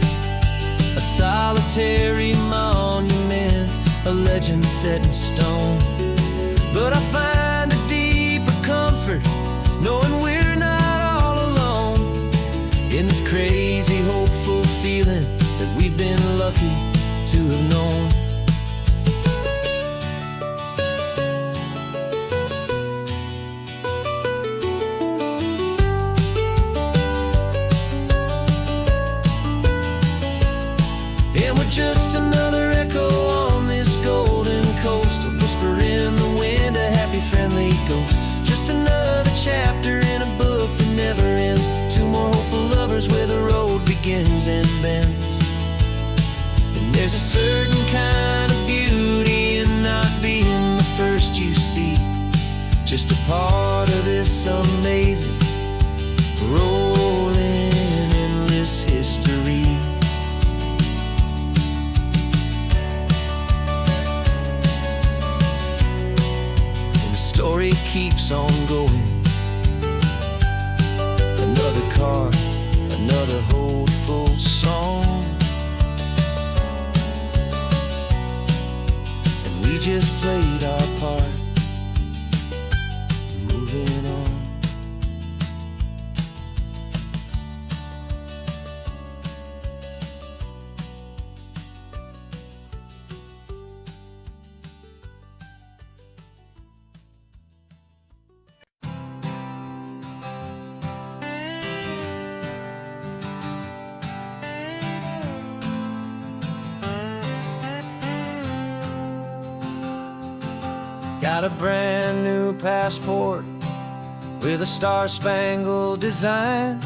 Speaker 1: a solitary monument, a legend set in stone. But I find a deeper comfort knowing we're not all alone in this crazy, hopeful feeling that we've been lucky to have known. And we're just another echo on this golden coast, a whisper in the wind, a happy friendly ghost. Just another chapter in a book that never ends, two more hopeful lovers where the road begins and bends. And there's a certain kind of beauty in not being the first you see, just a part of this amazing, rolling endless history. Story keeps on going. Another car, another hopeful song, and we just played our part, moving on. Got a brand new passport with a star-spangled design,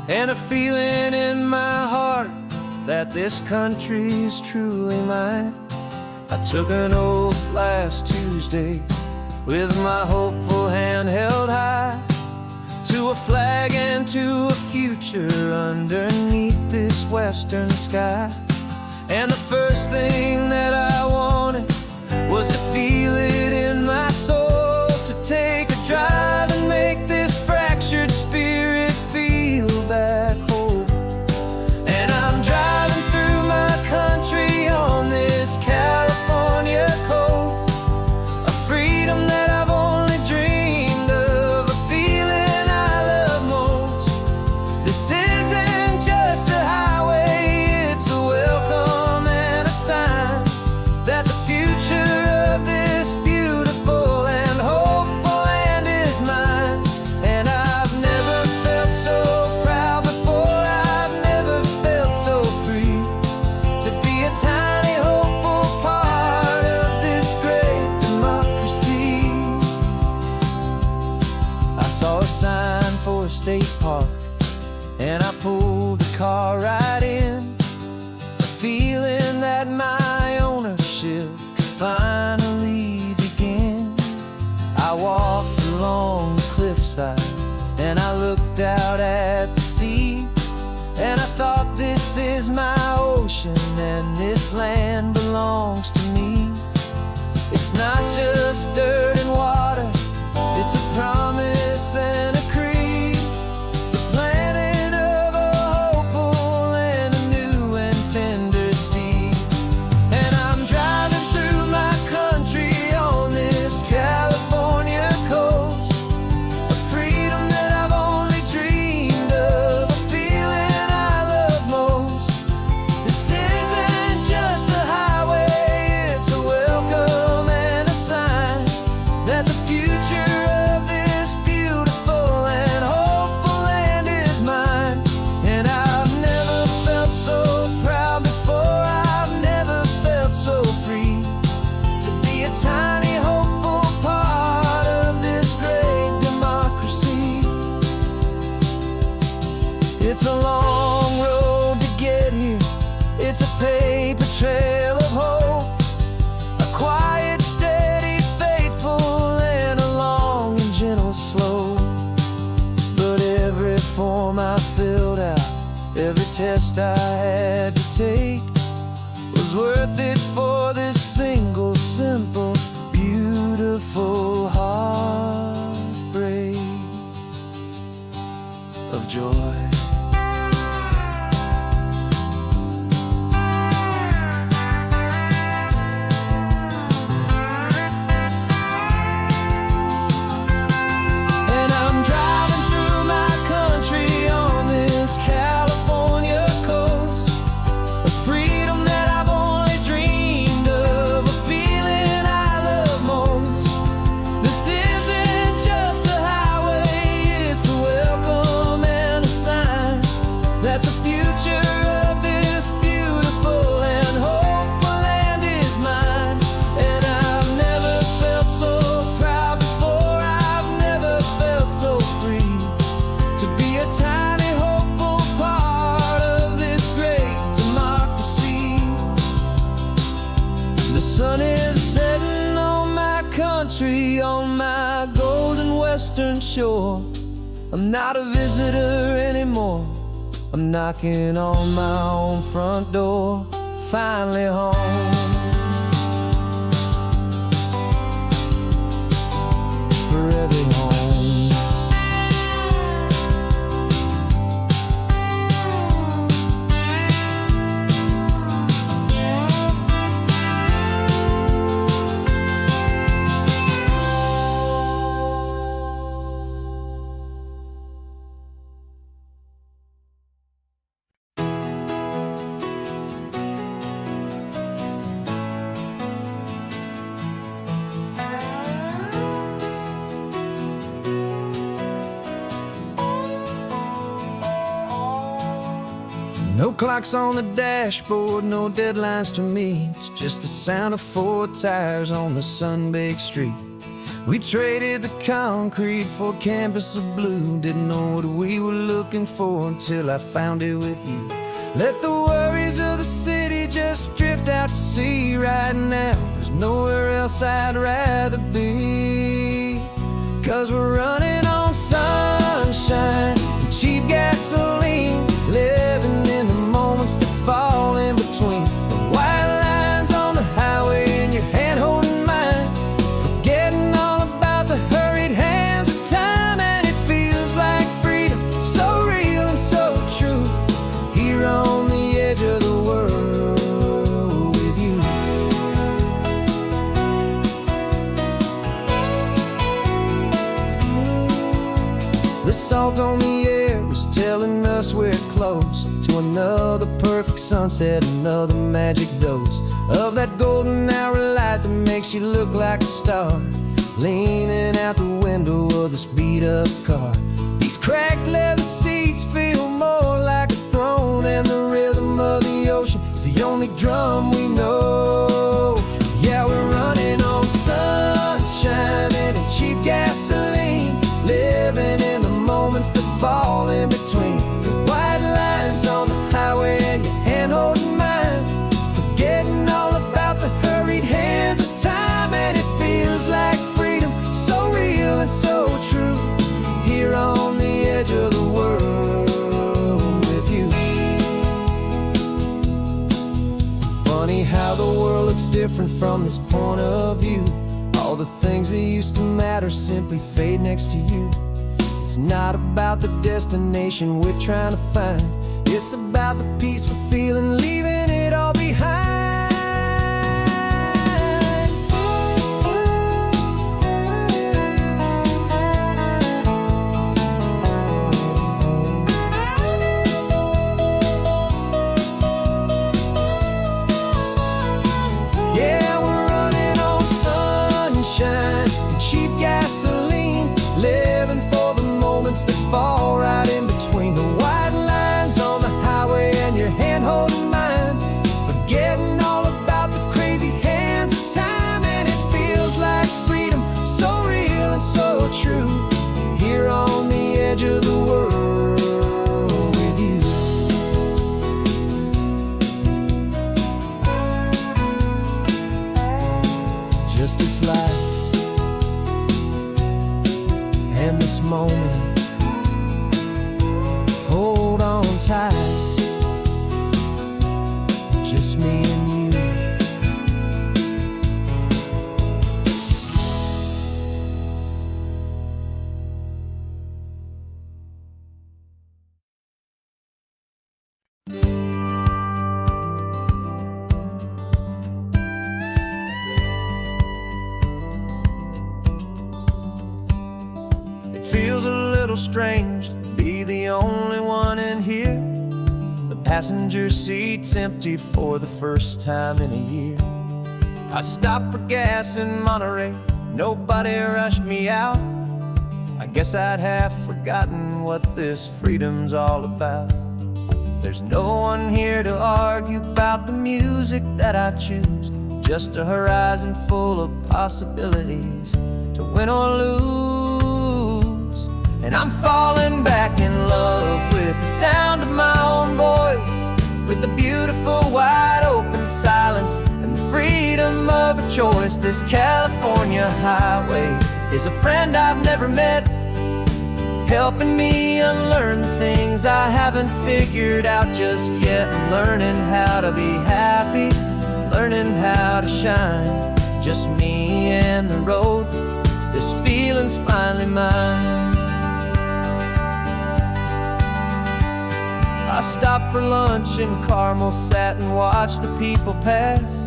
Speaker 1: and a feeling in my heart that this country's truly mine. I took an oath last Tuesday with my hopeful hand held high, to a flag and to a future underneath this western sky. And the first thing that I wanted was to feel it in my soul, to take a drive and make this fractured spirit feel back home. And I'm driving through my country on this California coast, a freedom that I've only dreamed of, a feeling I love most. This isn't just a highway, it's a welcome and a sign that the future of this beautiful and hopeful land is mine. And I've never felt so proud before, I've never felt so free, to be a tiny hopeful part of this great democracy. I saw a sign for a state park, and I pulled the car right in, a feeling that my ownership could finally begin. I walked along the cliffside and I looked out at the sea, and I thought, this is my ocean and this land belongs to me. It's not just dirt and water, it's a promise and a creed, the planting of a hopeful and a new and tender seed. And I'm driving through my country on this California coast, a freedom that I've only dreamed of, a feeling I love most. This isn't just a highway, it's a welcome and a sign that the future of this beautiful and hopeful land is mine. And I've never felt so proud before, I've never felt so free, to be a tiny hopeful part of this great democracy. It's a long road to get here, it's a paper trail of hope, a quiet, steady, faithful, and a long and gentle slope. But every form I filled out, every test I had to take, was worth it for this single, simple, beautiful heartbreak of joy. And I'm driving through my country on this California coast, a freedom that I've only dreamed of, a feeling I love most. This isn't just a highway, it's a welcome and a sign that the future of this beautiful and hopeful land is mine. And I've never felt so proud before, I've never felt so free, to be a tiny hopeful part of this great democracy. The sun is setting on my country, on my golden western shore. I'm not a visitor anymore, I'm knocking on my own front door, finally home. For every home. No clocks on the dashboard, no deadlines to meet. It's just the sound of 4 tires on the sun-baked street. We traded the concrete for a canvas of blue. Didn't know what we were looking for until I found it with you. Let the worries of the city just drift out to sea right now. There's nowhere else I'd rather be. 'Cause we're running on sunshine and cheap gasoline, living in the moments that fall in between. The white lines on the highway and your hand holding mine, forgetting all about the hurried hands of time. And it feels like freedom, so real and so true, here on the edge of the world with you. The salt on the air is telling us we're close to another perfect sunset, another magic dose of that golden hour light that makes you look like a star, leaning out the window of this beat-up car. These cracked leather seats feel more like a throne, and the rhythm of the ocean is the only drum we know. Yeah, we're running on sunshine and cheap gasoline, living in the moments that fall in between. The white lines on the highway and your hand holding mine, forgetting all about the hurried hands of time. And it feels like freedom, so real and so true, here on the edge of the world with you. Funny how the world looks different from this point of view. All the things that used to matter simply fade next to you. It's not about the destination we're trying to find, it's about the peace we're feeling, leaving it all behind. Yeah, we're running on sunshine and cheap gasoline, living for the moments that fall right in between. The white lines on the highway and your hand holding mine, forgetting all about the crazy hands of time. And it feels like freedom, so real and so true, here on the edge of the world with you. Just this life and this moment, hold on tight, just me and you. It feels a little strange to be the only one in here. The passenger seat's empty for the first time in a year. I stopped for gas in Monterey, nobody rushed me out. I guess I'd have forgotten what this freedom's all about. There's no one here to argue about the music that I choose, just a horizon full of possibilities to win or lose. And I'm falling back in love with the sound of my own voice, with the beautiful wide open silence and the freedom of a choice. This California highway is a friend I've never met, helping me unlearn the things I haven't figured out just yet. I'm learning how to be happy, learning how to shine, just me and the road. This feeling's finally mine. I stopped for lunch in Carmel, sat and watched the people pass.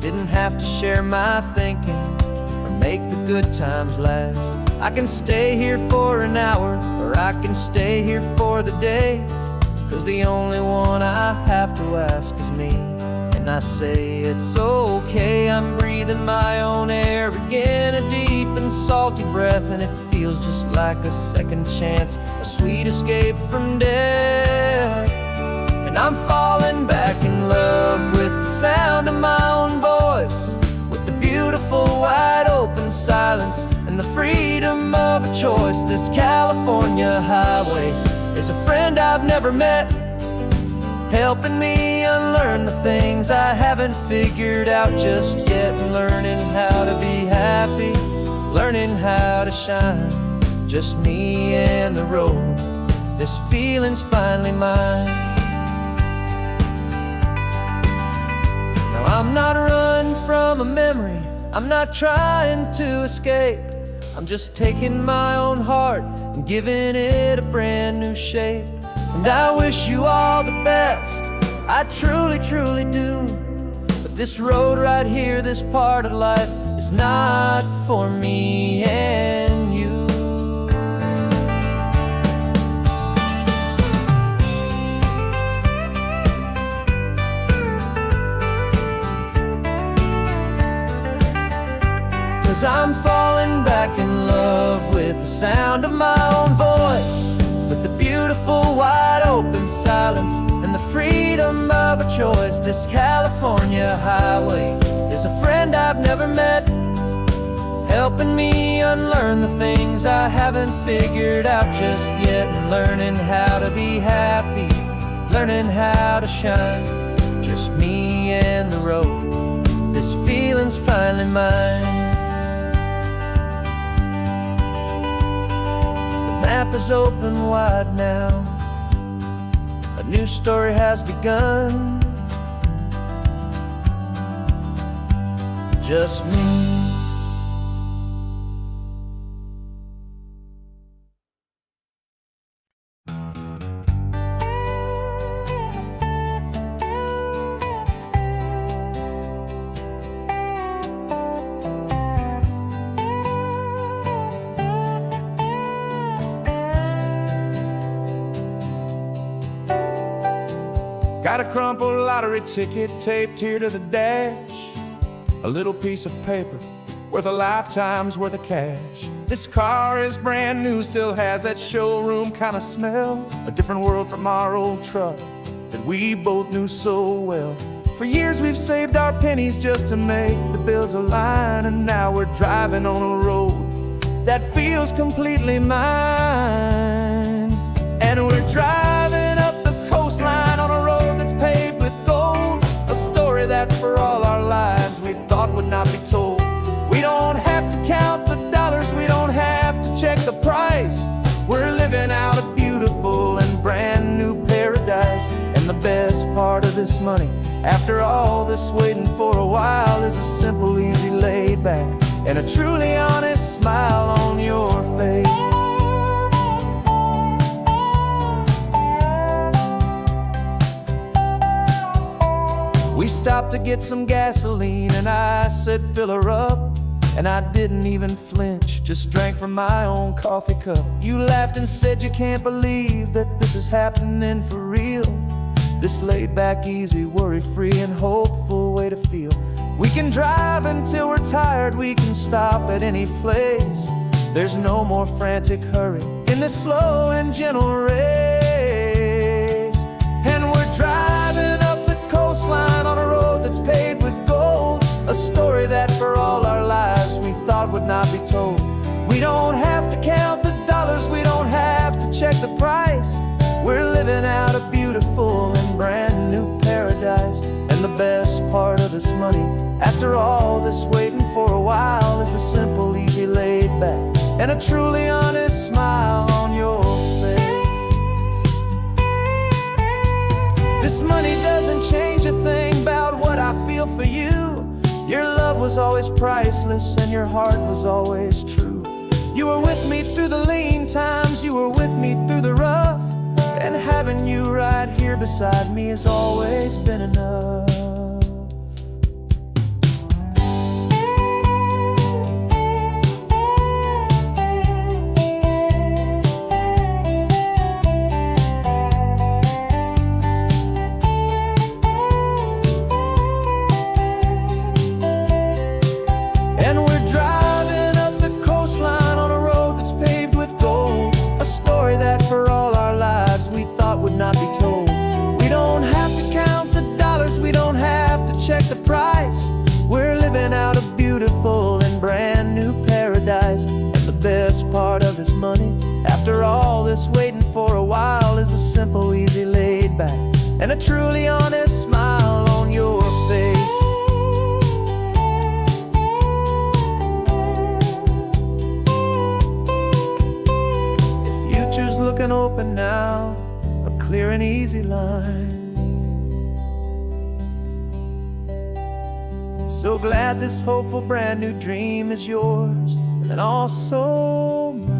Speaker 1: Didn't have to share my thinking or make the good times last. I can stay here for an hour, or I can stay here for the day, 'cause the only one I have to ask is me. And I say it's okay, I'm breathing my own air again, a deep and salty breath, and it feels just like a second chance, a sweet escape from death. And And I'm falling back in love with the sound of my own voice, with the beautiful wide open silence and the freedom of a choice. This California highway is a friend I've never met, helping me unlearn the things I haven't figured out just yet, and learning how to be happy, learning how to shine, just me and the road. This feeling's finally mine. Now I'm not running from a memory, I'm not trying to escape. I'm just taking my own heart and giving it a brand new shape. And I wish you all the best, I truly, truly do. But this road right here, this part of life, is not for me and you. Cause I'm falling back in love with the sound of my own voice, with the beautiful wide open silence and the freedom of a choice. This California highway is a friend I've never met, helping me unlearn the things I haven't figured out just yet, and learning how to be happy, learning how to shine, just me and the road. This feeling's finally mine. The map is open wide now, a new story has begun, just me.
Speaker 2: Got a crumpled lottery ticket taped here to the dash, a little piece of paper worth a lifetime's worth of cash. This car is brand new, still has that showroom kind of smell, a different world from our old truck that we both knew so well. For years we've saved our pennies just to make the bills align, and now we're driving on a road that feels completely mine. And we're driving up the coastline on a road that's paved with gold, a story that for all our lives we thought would not be told. We don't have to count the dollars, we don't have to check the price. We're living out a beautiful and brand new paradise. And the best part of this money, after all this waiting for a while, is a simple, easy, laid back, and a truly honest smile on your face. We stopped to get some gasoline and I said fill her up, and I didn't even flinch, just drank from my own coffee cup. You laughed and said you can't believe that this is happening for real. This laid back, easy, worry-free and hopeful way to feel. We can drive until we're tired, we can stop at any place. There's no more frantic hurry in this slow and gentle race. And we're driving up the coastline on a road that's paved with gold, a story that for all our lives we thought would not be told. We don't have to count the dollars, we don't have to check the price. We're living out a beautiful and brand new paradise. And the best part of this money, after all this waiting for a while, is the simple, easy, laid back, and a truly honest smile on your face. This money doesn't change a thing about what I feel for you. Your love was always priceless and your heart was always true. You were with me through the lean times, you were with me through the rough, and having you right here beside me has always been enough. And we're driving up the coastline on a road that's paved with gold, a story that for all our lives we thought would not be told. We don't
Speaker 1: this money. After all this waiting for a while is the simple, easy, laid back, and a truly honest smile on your face. The future's looking open now, a clear and easy line. So glad this hopeful brand new dream is yours and also mine.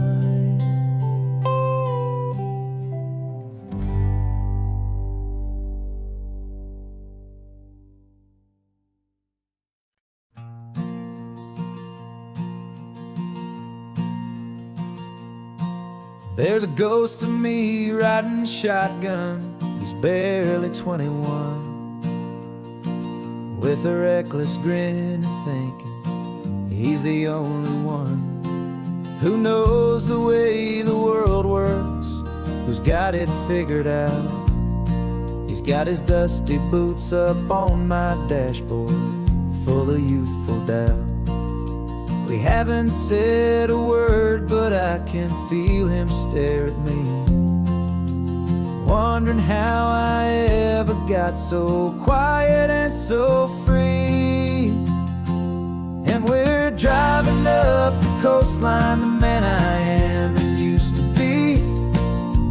Speaker 1: There's a ghost of me riding shotgun. He's barely 21, with a reckless grin and thinking he's the only one who knows the way the world works, who's got it figured out. He's got his dusty boots up on my dashboard, full of youthful doubt. We haven't said a word, but I can feel him stare at me, wondering how I ever got so quiet and so free. And we're driving up the coastline, the man I am and used to be.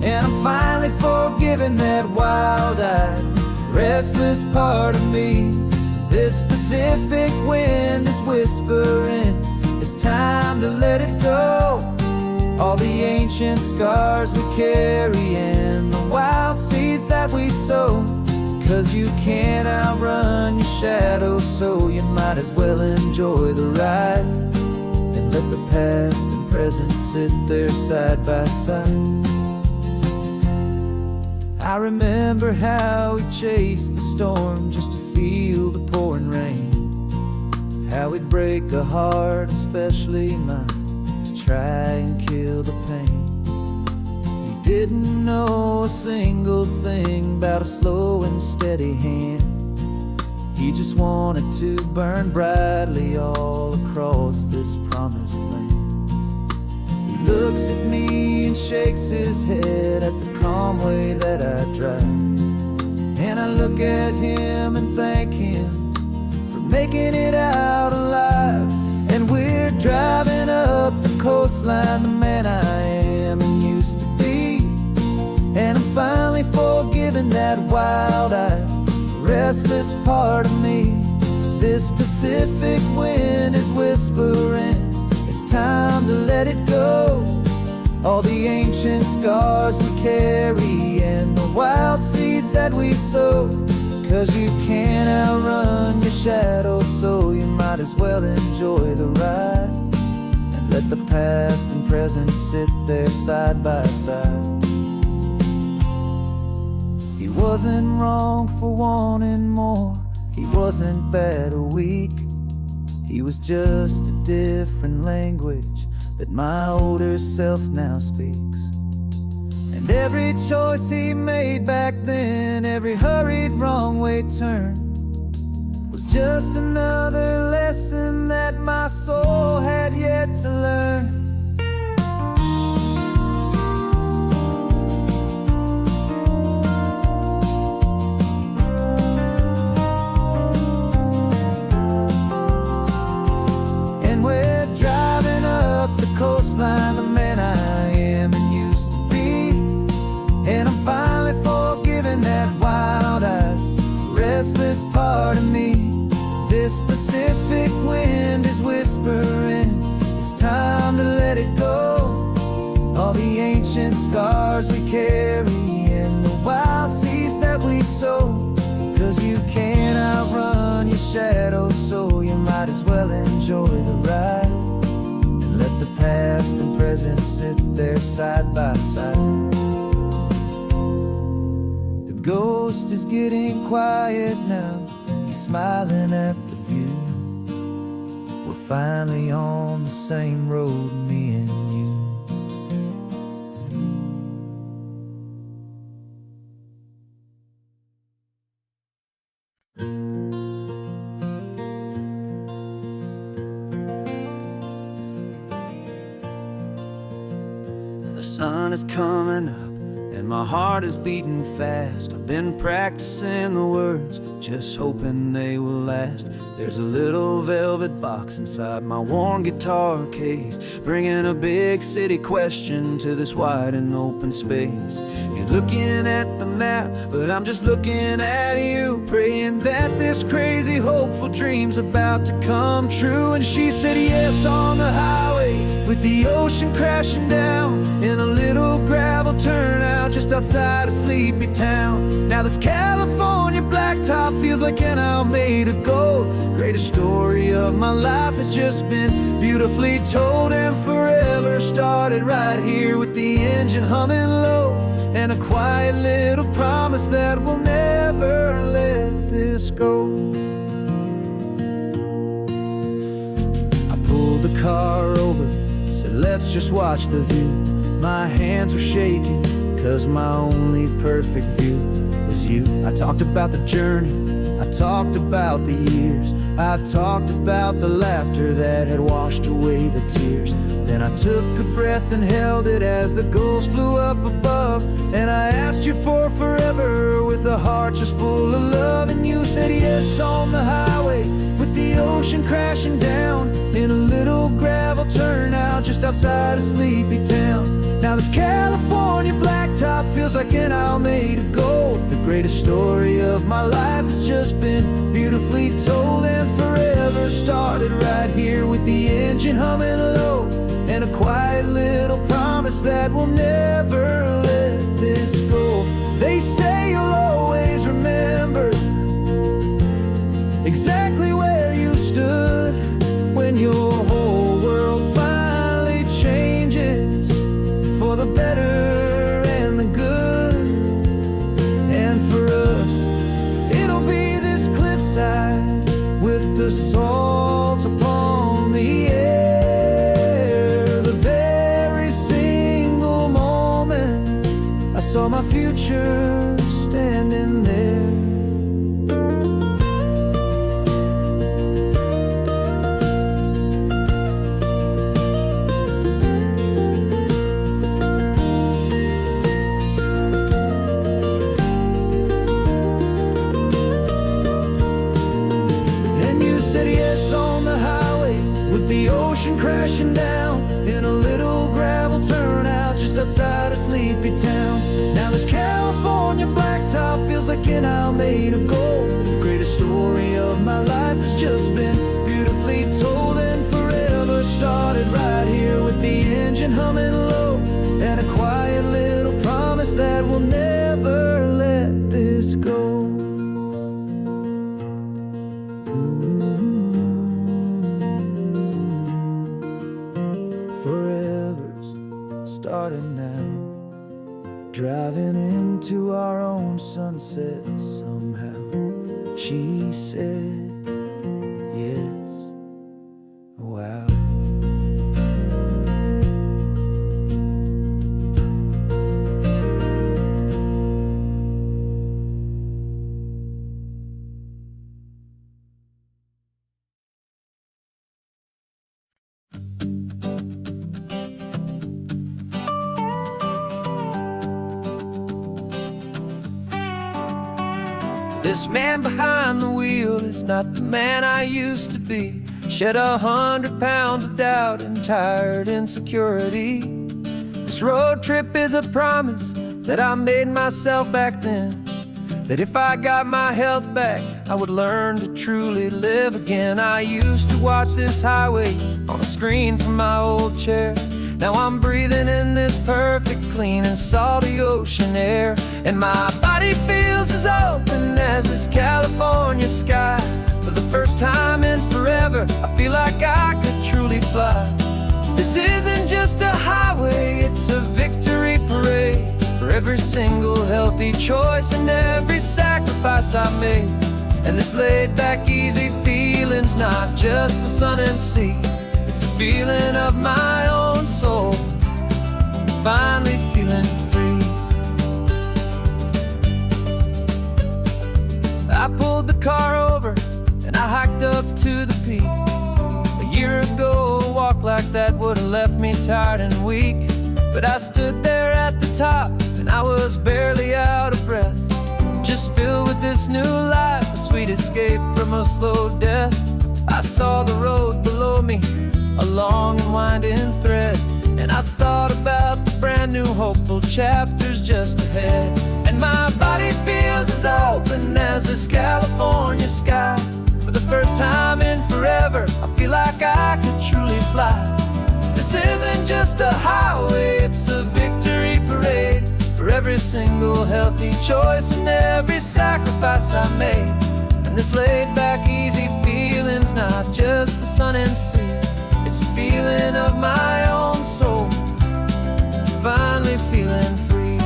Speaker 1: And I'm finally forgiving that wild-eyed, restless part of me. This Pacific wind is whispering, it's time to let it go. All the ancient scars we carry and the wild seeds that we sow. 'Cause you can't outrun your shadow, so you might as well enjoy the ride and let the past and present sit there side by side. I remember how we chased the storm just to feel the pouring rain, how we'd break a heart, especially mine, to try and kill the pain. He didn't know a single thing about a slow and steady hand. He just wanted to burn brightly all across this promised land. He looks at me and shakes his head at the calm way that I drive, and I look at him and thank him for making it out alive. And we're driving up the coastline, the man I am and used to be. And I'm finally forgiving that wild-eyed, restless part of me. This Pacific wind is whispering, it's time to let it go. All the ancient scars we carry and the wild seeds that we sow. 'Cause you can't outrun your shadow, so you might as well enjoy the ride and let the past and present sit there side by side. He wasn't wrong for wanting more, he wasn't bad or weak. He was just a different language that my older self now speaks. And every choice he made back then, every hurried wrong way turn, was just another lesson that my soul had yet to learn. And we're driving up the coastline, the man I am and used to be. And I'm finally forgiving that wild-eyed, restless part of me. This Pacific wind is whispering, it's time to let it go. All the ancient scars we carry and the wild seeds that we sow. 'Cause you can't outrun your shadow, so you might as well enjoy the ride and let the past and present sit there side by side. The ghost is getting quiet now, he's smiling at the view. We're finally on the same road, me and you. The sun is coming up and my heart is beating fast. I've been practicing the words, just hoping they will last. There's a little velvet box inside my worn guitar case, bringing a big city question to this wide and open space. You're looking at the map, but I'm just looking at you, praying that this crazy hopeful dream's about to come true. And she said yes on the highway, with the ocean crashing down, in a little gravel turnout just outside of Sleepy Town. Now this California blacktop feels like an hour made of gold. Greatest story of my life has just been beautifully told, and forever started right here with the engine humming low, and a quiet little promise that we'll never let this go. I pulled the car over, said let's just watch the view. My hands were shaking, cause my only perfect view was you. I talked about the journey, I talked about the years, I talked about the laughter that had washed away the tears. Then I took a breath and held it as the gulls flew up above, and I asked you for forever with a heart just full of love. And you said yes on the highway, with the ocean crashing down, in a little gravel turnout just outside of Sleepy Town. Now this California blacktop feels like an hour made of gold. The greatest story of my life has just been beautifully told, and forever started right here with the engine humming low, and a quiet little promise that we'll never let this go. They say you'll always remember exactly where you stood when your whole world finally changes for the better and the good. And for us, it'll be this cliffside with the salt upon the air. The very single moment I saw my future standing there. Said yes on the highway, with the ocean crashing down, in a little gravel turnout just outside of Sleepy Town. Now this California blacktop feels like an hour made of gold. The greatest story of my life has just been beautifully told, and forever started right here with the engine humming low, and a quiet little promise that we'll never let this go. Forever's starting now, driving into our own sunset somehow. She said yes, wow. This man behind the wheel is not the man I used to be. Shed 100 pounds of doubt and tired insecurity. This road trip is a promise that I made myself back then, that if I got my health back, I would learn to truly live again. I used to watch this highway on a screen from my old chair. Now I'm breathing in this perfect, clean and salty ocean air, and my body feels as open as this California sky. For the first time in forever, I feel like I could truly fly. This isn't just a highway, it's a victory parade for every single healthy choice and every sacrifice I made. And this laid back, easy feeling's not just the sun and sea, it's the feeling of my own soul, finally feeling free. I pulled the car over and I hiked up to the peak. A year ago, a walk like that would have left me tired and weak, But I stood there at the top, and I was barely out of breath, just filled with this new life, a sweet escape from a slow death. I saw the road below me, a long and winding thread, and I thought about the brand new hopeful chapters just ahead. And my body feels as open as this California sky. For the first time in forever, I feel like I could truly fly. This isn't just a highway, it's a victory parade for every single healthy choice and every sacrifice I made. And this laid-back, easy feeling's not just the sun and sea, it's a feeling of my own soul, finally feeling free.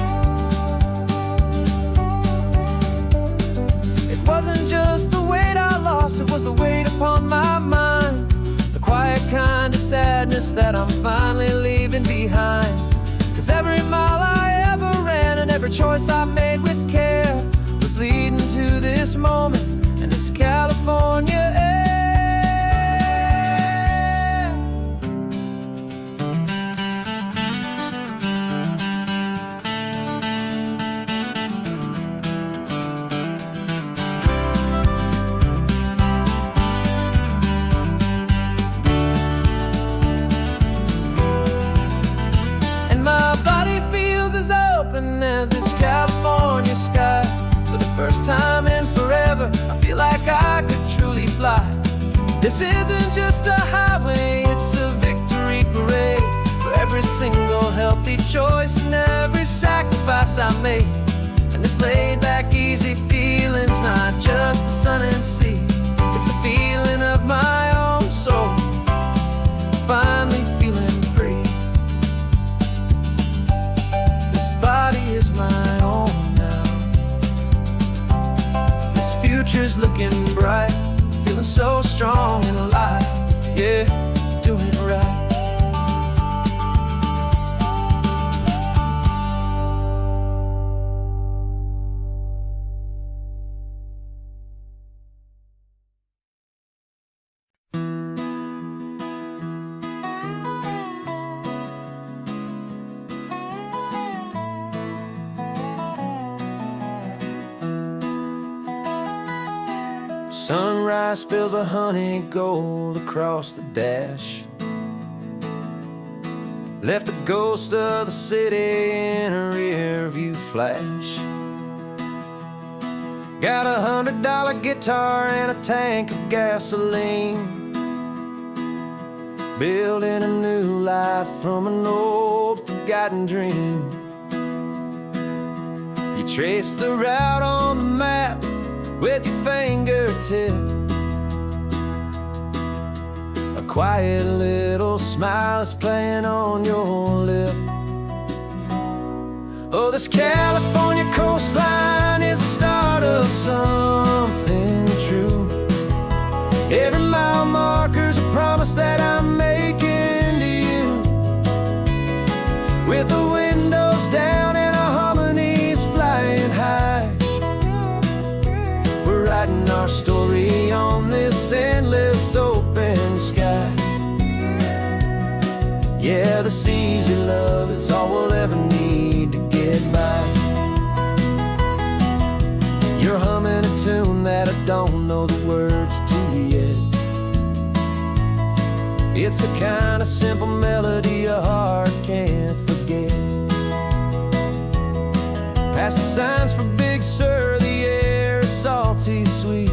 Speaker 1: It wasn't just the weight I lost, it was the weight upon my mind, the quiet kind of sadness that I'm finally leaving behind. 'Cause every mile I ever ran and every choice I made with care was leading to this moment and this California air. As this California sky, for the first time in forever, I feel like I could truly fly. This isn't just a highway, it's a victory parade for every single healthy choice and every sacrifice I made. And this laid-back, easy feeling's not just the sun and sea, it's a feeling of my own soul, finally feeling free. Body is my own now. This future's looking bright, feeling so strong and alive. Yeah, doing it right. Sunrise spills a honey gold across the dash, left the ghost of the city in a rear view flash. Got a $100 guitar and a tank of gasoline, building a new life from an old forgotten dream. You trace the route on the map with your fingertip, a quiet little smile is playing on your lip. Oh, this California coastline is the start of something true. Every mile marker's a promise that I'm making to you. With the windows down and our harmonies flying high, writing our story on this endless open sky. Yeah, this easy love is all we'll ever need to get by. You're humming a tune that I don't know the words to yet. It's the kind of simple melody a heart can't forget. Past the signs for Big Sur, the air is salty sweet.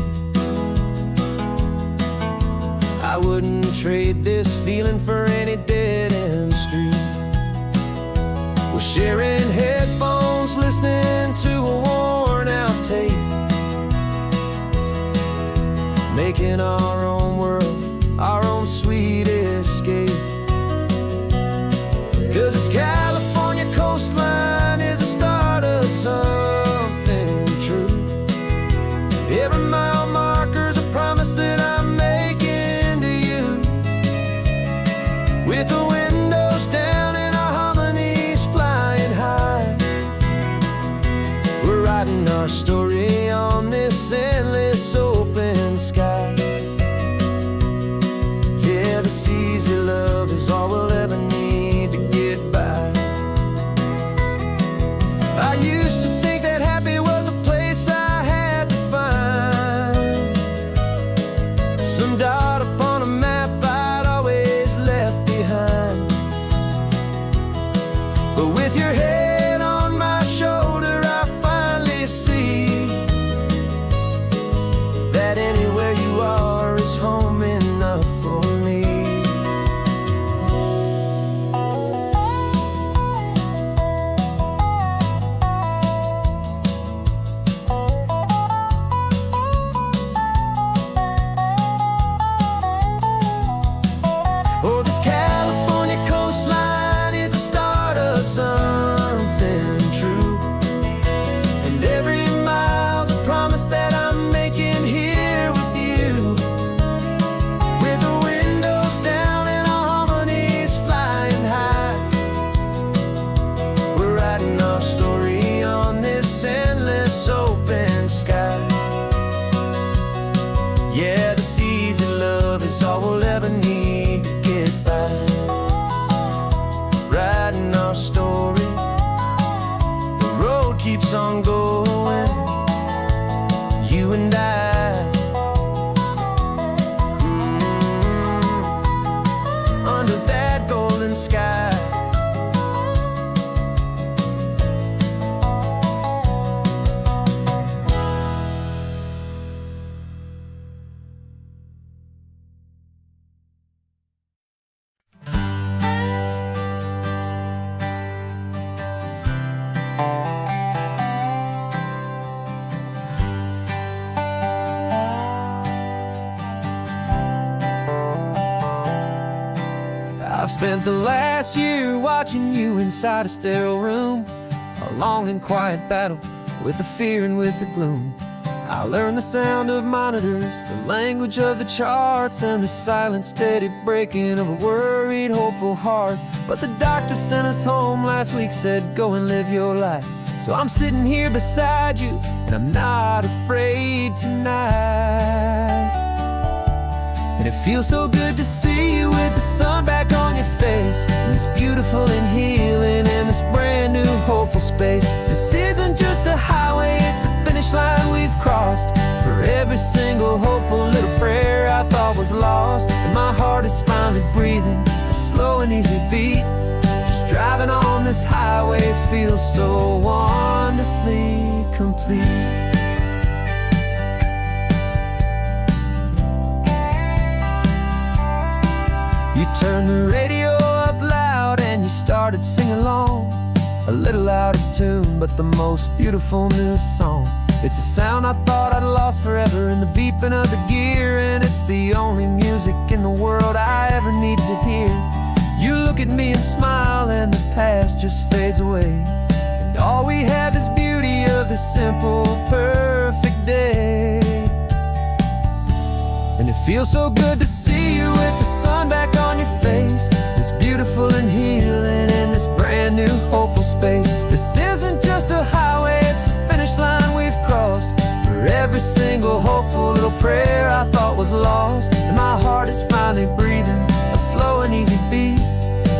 Speaker 1: I wouldn't trade this feeling for any dead-end street. We're sharing headphones, listening to a worn-out tape, making our own world, our own sweet escape. 'Cause this California coastline is the start of something true. Every mile marker's a promise that I'm making to you. With the windows down and our harmonies flying high, we're writing our story on this endless open sky. Yeah, this easy love is all we'll ever need to get by. used to think that happy was a place I had to find, some dot upon a map I'd always left behind. But with your head on my shoulder, I finally see that anywhere you are is home enough for me. Oh, this California coastline is the start of something true, and every mile's a promise that I'm making here with you. With the windows down and our harmonies flying high, we're writing our story on this endless open sky. Yeah, this easy love is all we'll ever need to get by. Writing our story, the road keeps on going, you and I. Under that golden sky. I've spent the last year watching you inside a sterile room, a long and quiet battle with the fear and with the gloom. I learned the sound of monitors, the language of the charts, and the silent, steady breaking of a worried, hopeful heart. But the doctor sent us home last week, said, go and live your life. So I'm sitting here beside you, and I'm not afraid tonight. And it feels so good to see you with the sun back on your face, and this beautiful and healing in this brand new hopeful space. This isn't just a highway, it's a finish line we've crossed. For every single hopeful little prayer I thought was lost, and my heart is finally breathing a slow and easy beat. Just driving on this highway feels so wonderfully complete. You turned the radio up loud and you started singing along, a little out of tune, but the most beautiful new song. It's a sound I thought I'd lost forever in the beeping of the gear, and it's the only music in the world I ever need to hear. You look at me and smile, and the past just fades away, and all we have is beauty of this simple, perfect day. And it feels so good to see you with the sun back on your face, this beautiful and healing in this brand new hopeful space. This isn't just a highway, it's a finish line we've crossed. For every single hopeful little prayer I thought was lost, and my heart is finally breathing a slow and easy beat.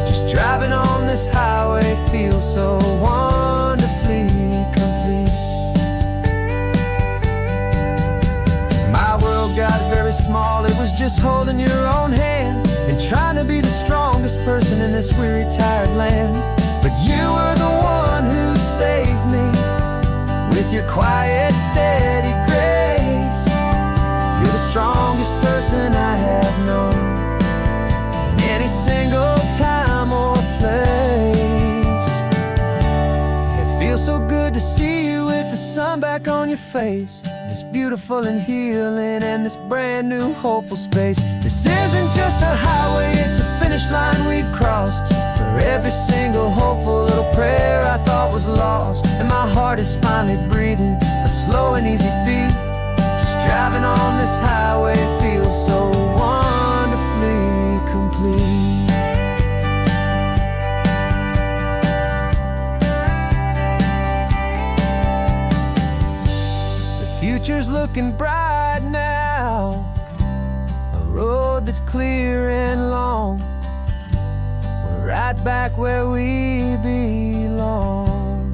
Speaker 1: Just driving on this highway feels so wonderfully complete. My world got very small, it was just holding your own hand and trying to be the strongest person in this weary, tired land. But you were the one who saved me with your quiet, steady grace. You're the strongest person I have known in any single time or place. It feels so good to see you with the sun back on your face, this beautiful and healing and this brand new hopeful space. This isn't just a highway, it's a finish line we've crossed. For every single hopeful little prayer I thought was lost, and my heart is finally breathing a slow and easy beat. Just driving on this highway feels so wonderfully complete. Future's looking bright now, a road that's clear and long. We're right back where we belong.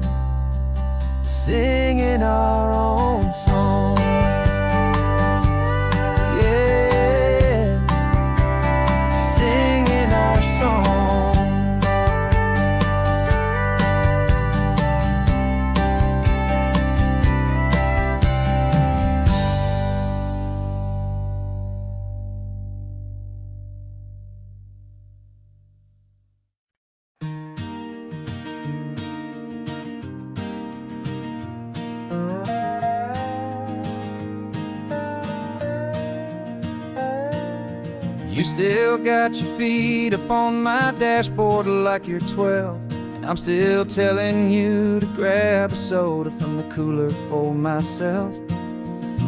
Speaker 3: You still got your feet up on my dashboard like you're 12, and I'm still telling you to grab a soda from the cooler for myself.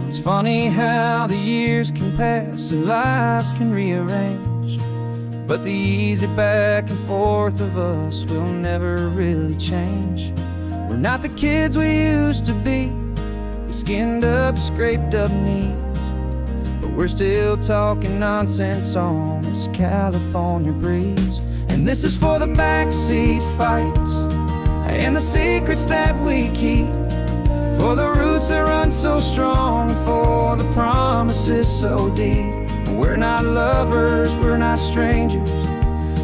Speaker 3: It's funny how the years can pass and lives can rearrange, but the easy back and forth of us will never really change. We're not the kids we used to be, with skinned up, scraped up knees, but we're still talking nonsense on this California breeze. And this is for the backseat fights and the secrets that we keep, for the roots that run so strong, for the promises so deep. We're not lovers, we're not strangers,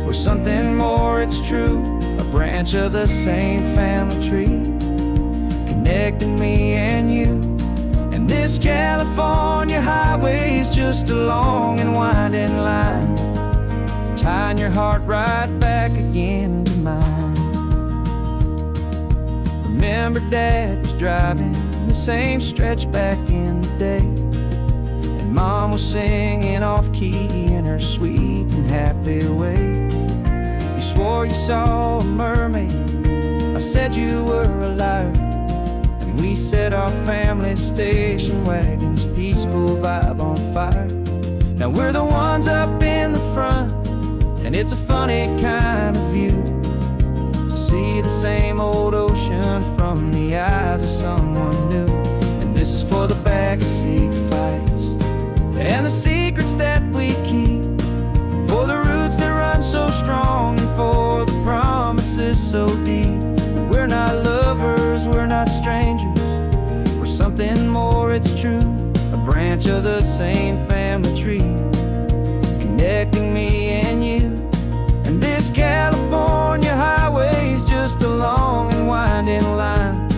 Speaker 3: we're something more, it's true. A branch of the same family tree, connecting me and you. And this California highway is just a long and winding line, tying your heart right back again to mine. Remember Dad was driving the same stretch back in the day, and Mom was singing off-key in her sweet and happy way. You swore you saw a mermaid, I said you were a liar, and we set our family station wagon's peaceful vibe on fire. Now we're the ones up in the front, and it's a funny kind of view to see the same old ocean from the eyes of someone new. And this is for the backseat fights and the secrets that we keep, for the roots that run so strong, and for the promises so deep. We're not lovers, we're not strangers, we're something more, it's true. A branch of the same family tree, connecting me and you. And this California highway is just a long and winding line,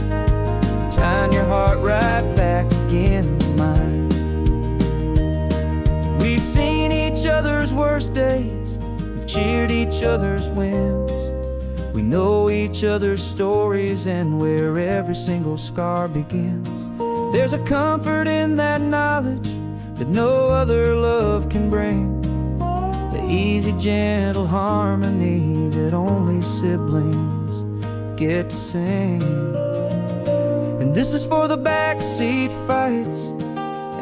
Speaker 3: tying your heart right back again to mine. We've seen each other's worst days, we've cheered each other's wins. We know each other's stories and where every single scar begins. There's a comfort in that knowledge that no other love can bring, the easy, gentle harmony that only siblings get to sing. And this is for the backseat fights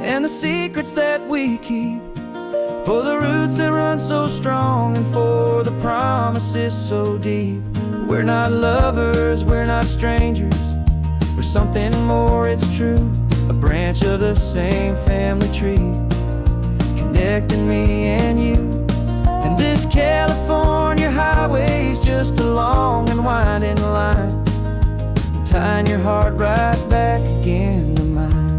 Speaker 3: and the secrets that we keep, for the roots that run so strong, and for the promises so deep. We're not lovers, we're not strangers, we're something more, it's true. A branch of the same family tree, connecting me and you. And this California highway is just a long and winding line, tying your heart right back again to mine.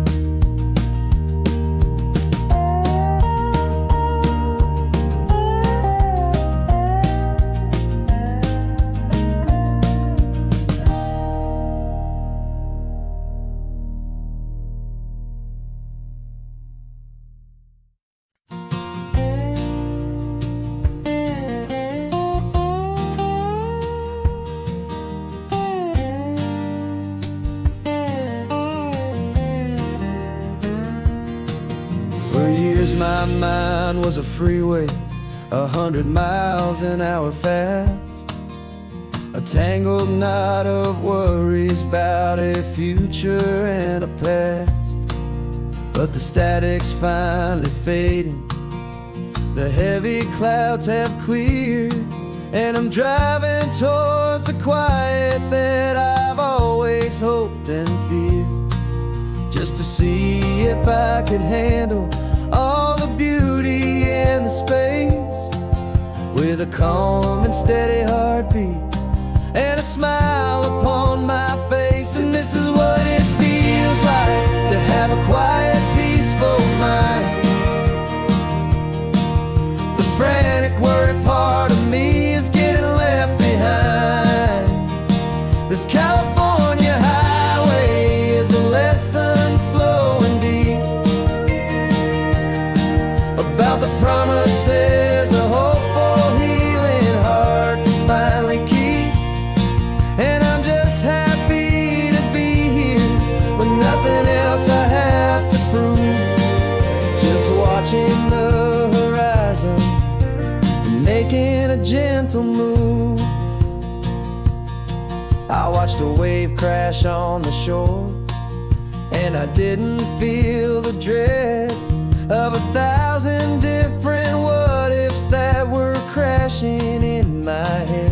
Speaker 1: For years my mind was a freeway, 100 miles an hour fast, a tangled knot of worries about a future and a past. But the static's finally fading, the heavy clouds have cleared, and I'm driving towards the quiet that I've always hoped and feared, just to see if I could handle all the beauty and the space, with a calm and steady heartbeat and a smile upon my face. And this is what it feels like to have a quiet, peaceful mind. The frantic, worried part of me is getting left behind. This California highway is a lesson slow and deep about the promises a hopeful, healing heart can finally keep. And I'm just happy to be here with nothing else I have to prove, just watching the horizon
Speaker 3: gentle move. I watched a wave crash on the shore, and I didn't feel the dread of 1,000 different what-ifs that were crashing in my head.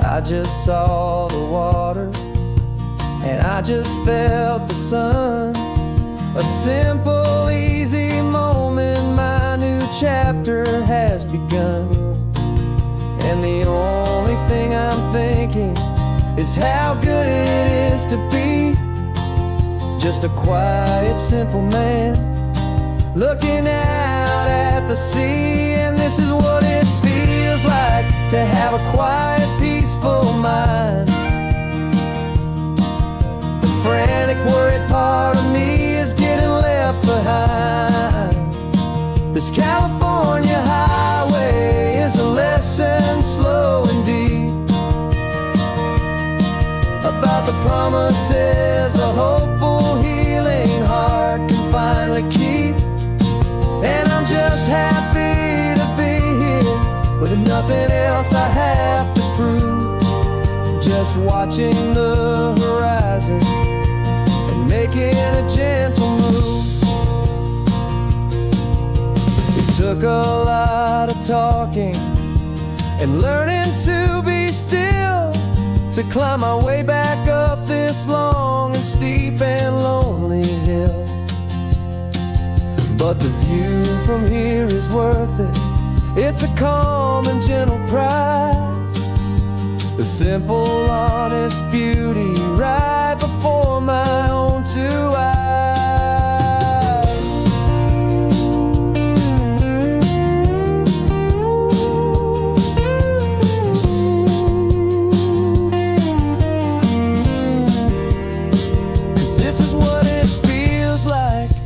Speaker 3: I just saw the water, and I just felt the sun. A simple, easy moment, my new chapter has begun. And the only thing I'm thinking is how good it is to be just a quiet, simple man looking out at the sea. And this is what it feels like to have a quiet, peaceful mind. The frantic, worried part of me is getting left behind. This California highway is a lesson slow and deep about the promises a hopeful, healing heart can finally keep. And I'm just happy to be here with nothing else I have to prove. Just watching the horizon and making a gentle move. It took a lot of talking and learning to be still to climb my way back up this long and steep and lonely hill. But the view from here is worth it. It's a calm and gentle prize. The simple, honest beauty right before my own two eyes.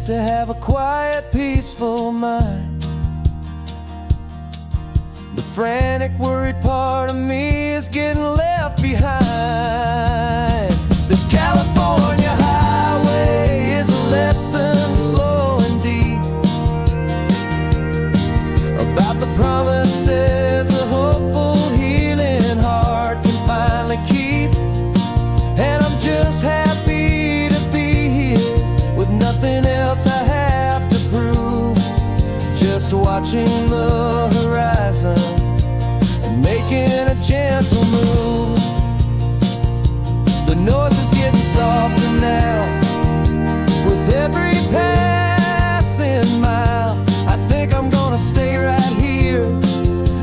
Speaker 3: To have a quiet, peaceful mind. The frantic, worried part of me is getting left behind. This California highway is a lesson slow and deep about the promises a hopeful, healing heart can finally keep. And I'm just happy to be here with nothing else I have to prove. Just watching the horizon and making a gentle move. The noise is getting softer now with every passing mile. I think I'm gonna stay right here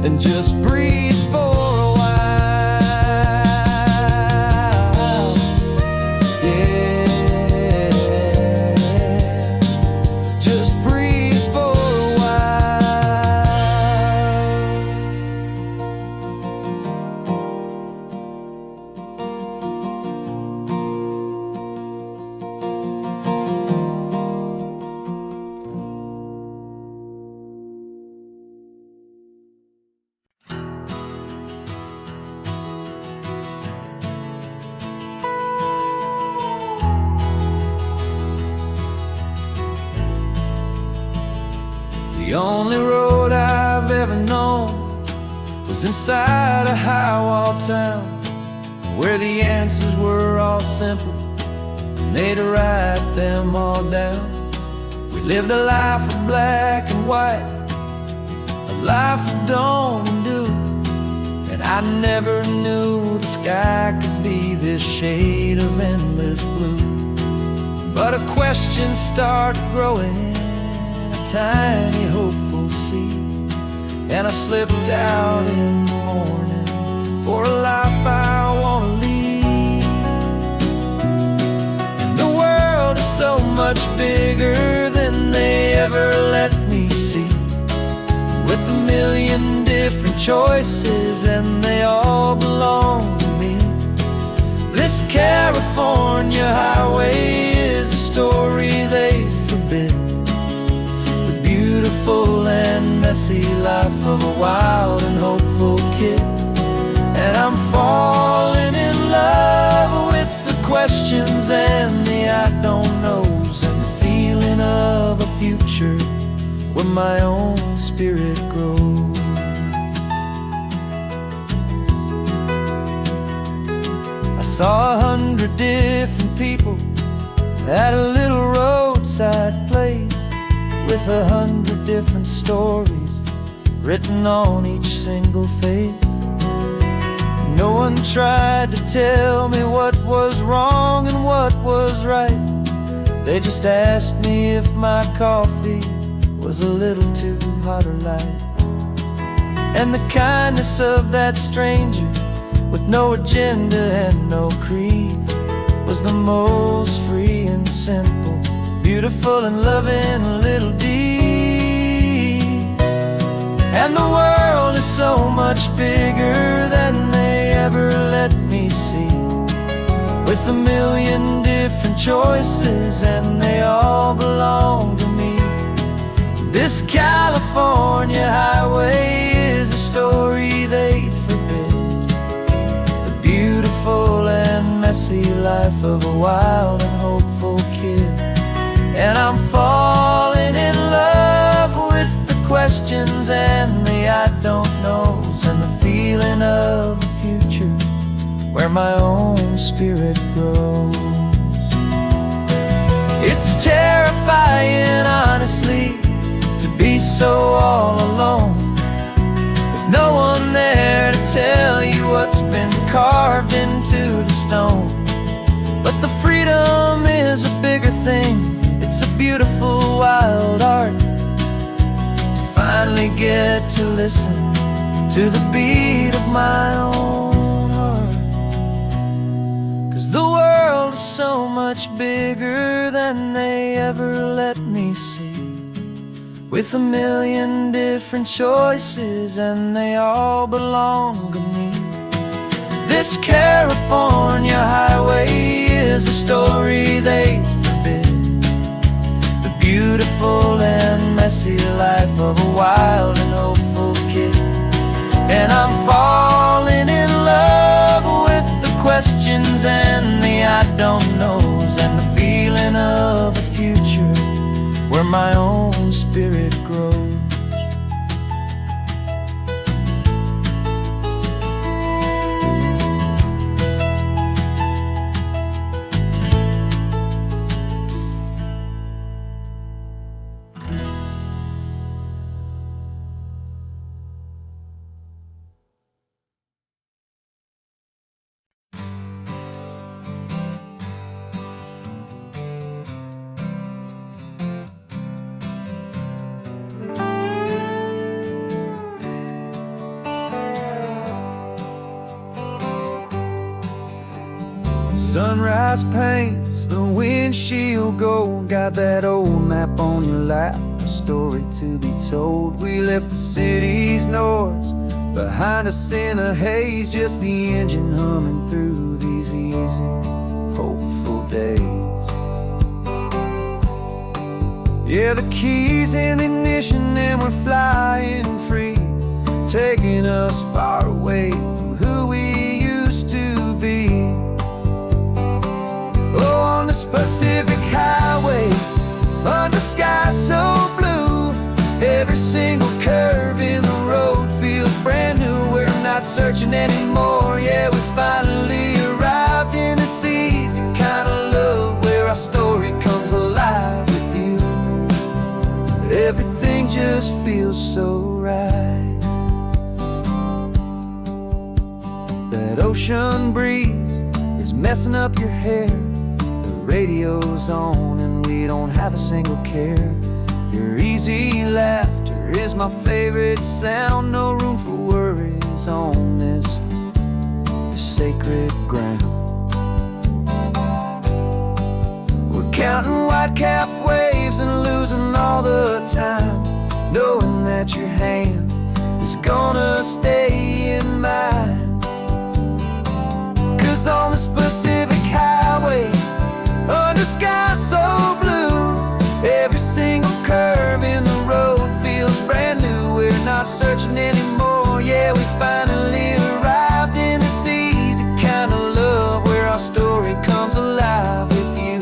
Speaker 3: and just breathe for a while. The only road I've ever known was inside a high-wall town, where the answers were all simple and they'd write them all down. We lived a life of black and white, a life of dawn and dew, and I never knew the sky could be this shade of endless blue. But a question started growing, tiny hopeful seed, and I slipped out in the morning for a life I want to lead. And the world is so much bigger than they ever let me see, with a million different choices and they all belong to me. This California highway is a story they forbid, beautiful and messy life of a wild and hopeful kid. And I'm falling in love with the questions and the I don't knows, and the feeling of a future where my own spirit grows. saw 100 different people at a little roadside place, with 100 different stories written on each single face. No one tried to tell me what was wrong and what was right. They just asked me if my coffee was a little too hot or light. And the kindness of that stranger, with no agenda and no creed, was the most free and simple, beautiful and loving little deed. And the world is so much bigger than they ever let me see, with a million different choices and they all belong to me. This California highway is a story they'd forbid, the beautiful and messy life of a wild and hopeful kid. And I'm falling in love with the questions and the I don't knows, and the feeling of a future where my own spirit grows. It's terrifying, honestly, to be so all alone, with no one there to tell you what's been carved into the stone. But the freedom is a bigger thing. It's a beautiful wild art to finally get to listen to the beat of my own heart. 'Cause the world is so much bigger than they ever let me see, with a million different choices and they all belong to me. This California highway is a story they forbid, the beautiful and messy life of a wild and hopeful kid. And I'm falling in love with the questions and the I don't knows, and the feeling of a future where my own spirit grows. Sunrise paints the windshield gold, got that old map on your lap, a story to be told. We left the city's noise behind us in the haze, just the engine humming through these easy, hopeful days. Yeah, the keys in the ignition and we're flying free, taking us far away from who we used to be. Oh, on this Pacific highway, under sky so blue, every single curve in the road feels brand new. We're not searching anymore, yeah, we finally arrived in this easy kind of love, where our story comes alive with you. Everything just feels so right. That ocean breeze is messing up your hair, radio's on and we don't have a single care. Your easy laughter is my favorite sound, no room for worries on this sacred ground. We're counting white-capped waves and losing all the time, knowing that your hand is gonna stay in mine. 'Cause on this Pacific highway, under sky so blue, every single curve in the road feels brand new. We're not searching anymore, yeah, we finally arrived in this easy kind of love, where our story comes alive with you.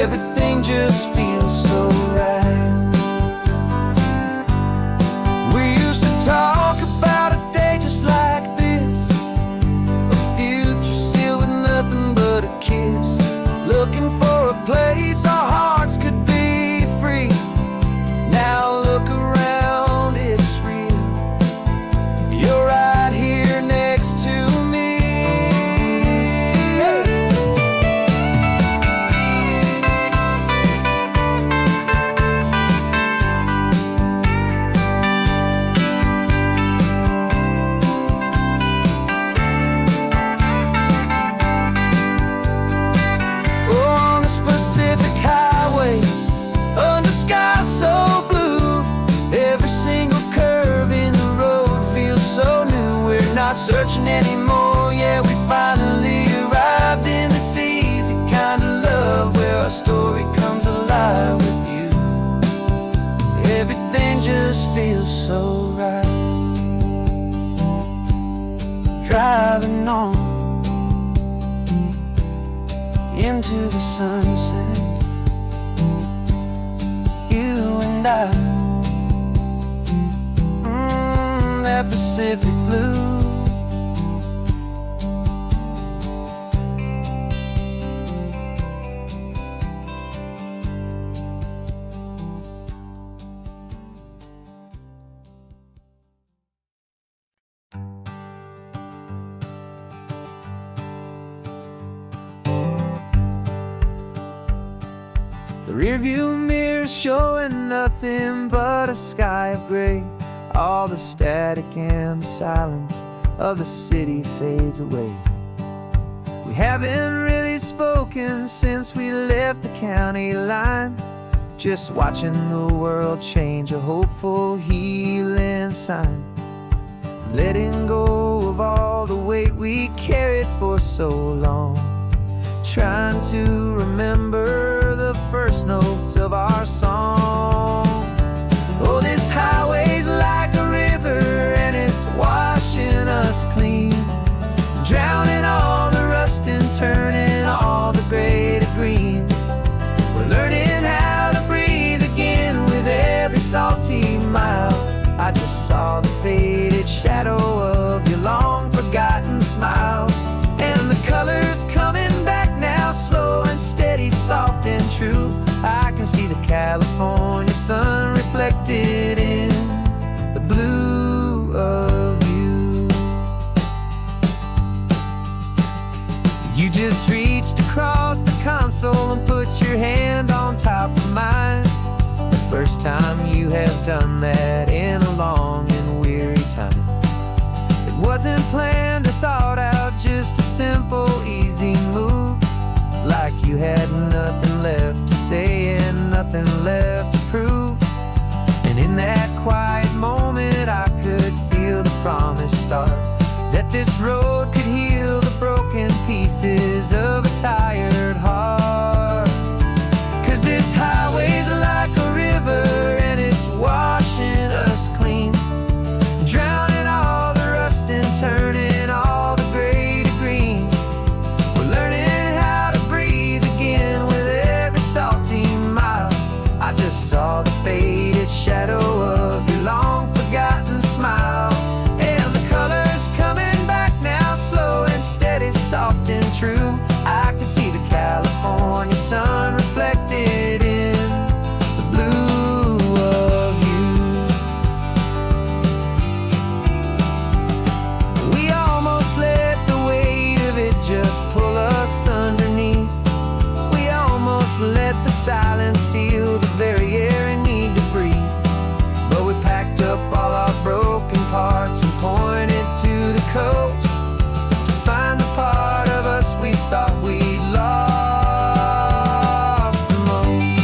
Speaker 3: Everything just feels so right. We used to talk about a day just like this, a future into the sunset, you and I, that Pacific blue. The rearview mirror showing nothing but a sky of gray. All the static and the silence of the city fades away. We haven't really spoken since we left the county line, just watching the world change, a hopeful healing sign. Letting go of all the weight we carried for so long, trying to remember the first notes of our song. Oh, this highway's like a river and it's washing us clean, drowning all the rust and turning all the gray to green. We're learning how to breathe again with every salty mile. I just saw the faded shadow of your long forgotten smile, and the colors coming back now, slow and steady, soft and true. I can see the California sun reflected in the blue of you. You just reached across the console and put your hand on top of mine. The first time you have done that in a long and weary time. It wasn't planned or thought out, just a simple, easy move. Like you had nothing left to say and nothing left to prove. And in that quiet moment I could feel the promise start, that this road could heal the broken pieces of a tired heart. 'Cause this highway's like a river and it's washing us clean, drowning all the rust and turning all the gray to green. We're learning how to breathe again with every salty mile. I just saw the faded shadow of your long forgotten smile, and the colors coming back now, slow and steady, soft and true. I can see the California sun reflected in the blue of you. We almost let the weight of it just pull us underneath. We almost let the silence steal the very air and need to breathe. But we packed up all our broken parts and pointed to the coast to find the part of us we thought we'd lost the most.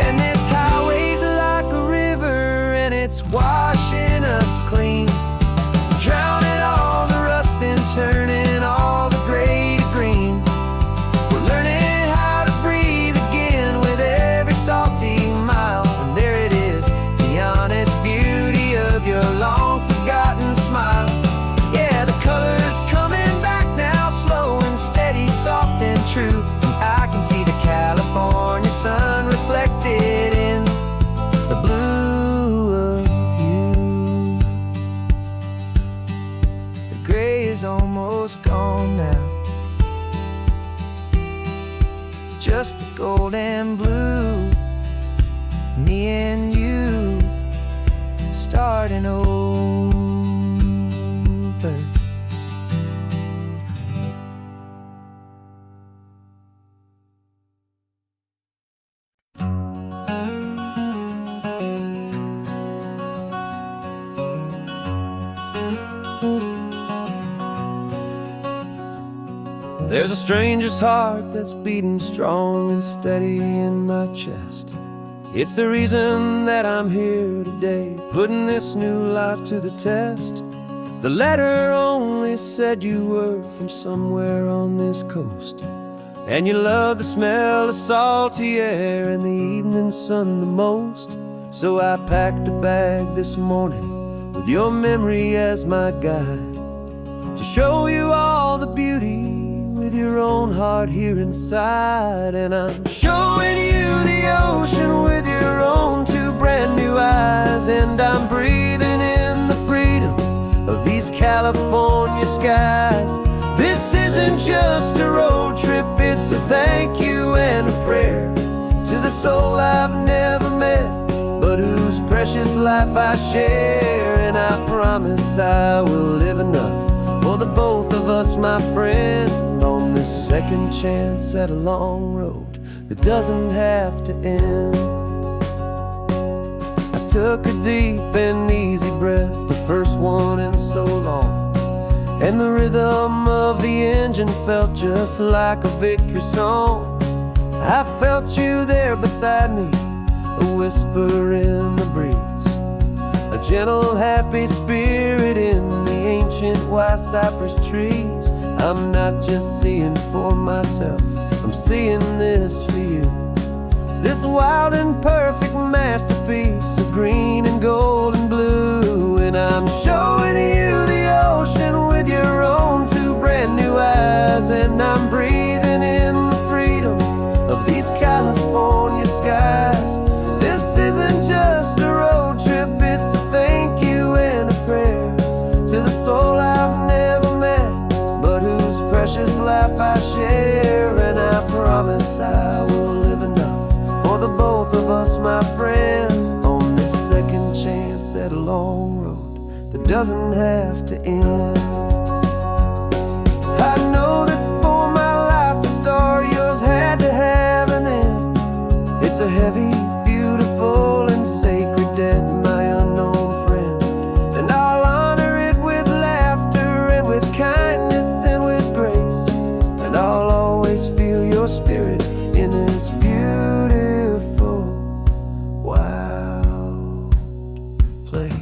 Speaker 3: And this highway's like a river and it's washing us clean, drowning all the rust and turning all the gray to green. We're learning how to breathe again with every salty mile. And there it is, the honest beauty of your long forgotten smile. Yeah, the colors coming back now, slow and steady, soft and true. I can see the California sun reflected in the blue of you. The gray is almost gone now, just the gold and blue. Me and you starting over. There's a stranger's heart that's beating strong and steady in my chest. It's the reason that I'm here today, putting this new life to the test. The letter only said you were from somewhere on this coast, and you love the smell of salty air and the evening sun the most.
Speaker 1: So I packed a bag this morning with your memory as my guide, to show you all the beauty with your own heart here inside. And I'm showing you the ocean with your own two brand new eyes. And I'm breathing in the freedom of these California skies. This isn't just a road trip, it's a thank you and a prayer to the soul I've never met, but whose precious life I share. And I promise I will live enough for the both of us, my friend, on this second chance at a long road that doesn't have to end. I took a deep and easy breath, the first one in so long, and the rhythm of the engine felt just like a victory song. I felt you there beside me, a whisper in the breeze, a gentle happy spirit in the ancient white cypress trees. I'm not just seeing for myself, I'm seeing this for you, this wild and perfect masterpiece of green and gold and blue. And I'm showing you the ocean with your own two brand new eyes. And I'm breathing in the freedom of these California skies. This isn't just a road trip, it's a thank you and a prayer to the soul I've never met, but whose precious life I share. And I promise I will live enough for the both of us, my friend, on this second chance at a long road that doesn't have to end. I know that for my life to start, yours had to have an end. It's a heavy, beautiful, and sacred debt, my unknown friend, and I'll honor it with laughter and with kindness and with grace. And I'll always feel your spirit in this beautiful, wild place.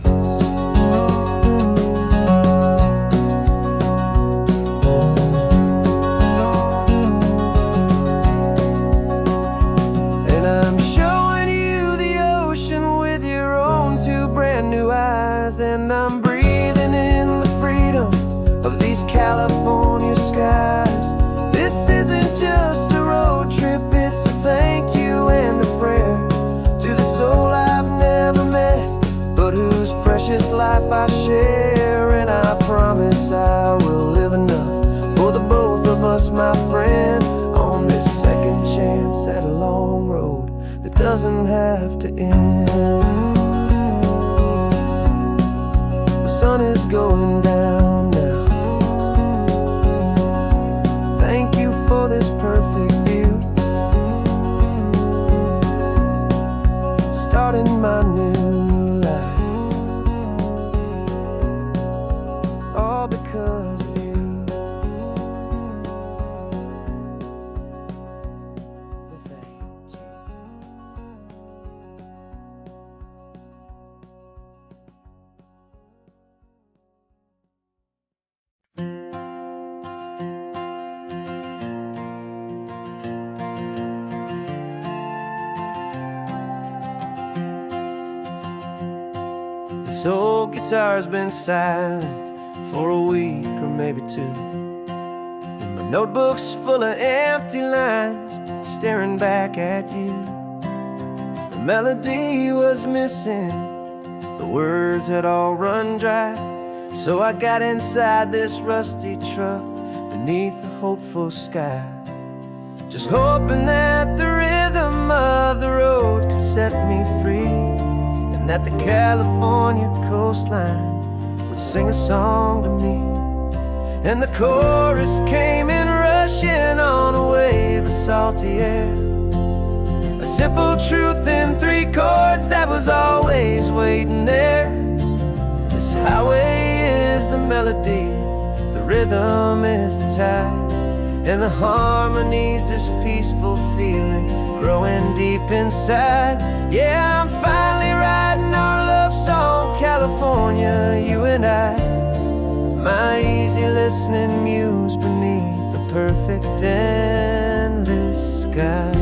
Speaker 1: And I'm showing you the ocean with your own two brand new eyes. And I'm breathing in the freedom of these California skies. This isn't just a road trip, it's a thank you and a prayer to the soul I've never met, but whose precious life I share. And I promise I will live enough for the both of us, my friend, on this second chance at a long road that doesn't have to end. The sun is going down now. Thank you for this perfect view, starting my new life, all because of you. Thank you. This old guitar's been silent for a week or maybe two, and my notebook's full of empty lines staring back at you. The melody was missing, the words had all run dry, so I got inside this rusty truck beneath a hopeful sky, just hoping that the rhythm of the road could set me free, and that the California coastline would sing a song to me. And the chorus came in rushing on a wave of salty air, a simple truth in three chords that was always waiting there. This highway is the melody, the rhythm is the tide, and the harmony's this peaceful feeling growing deep inside. Yeah, I'm finally writing our love song, California, you and I, my easy listening muse beneath the perfect endless sky.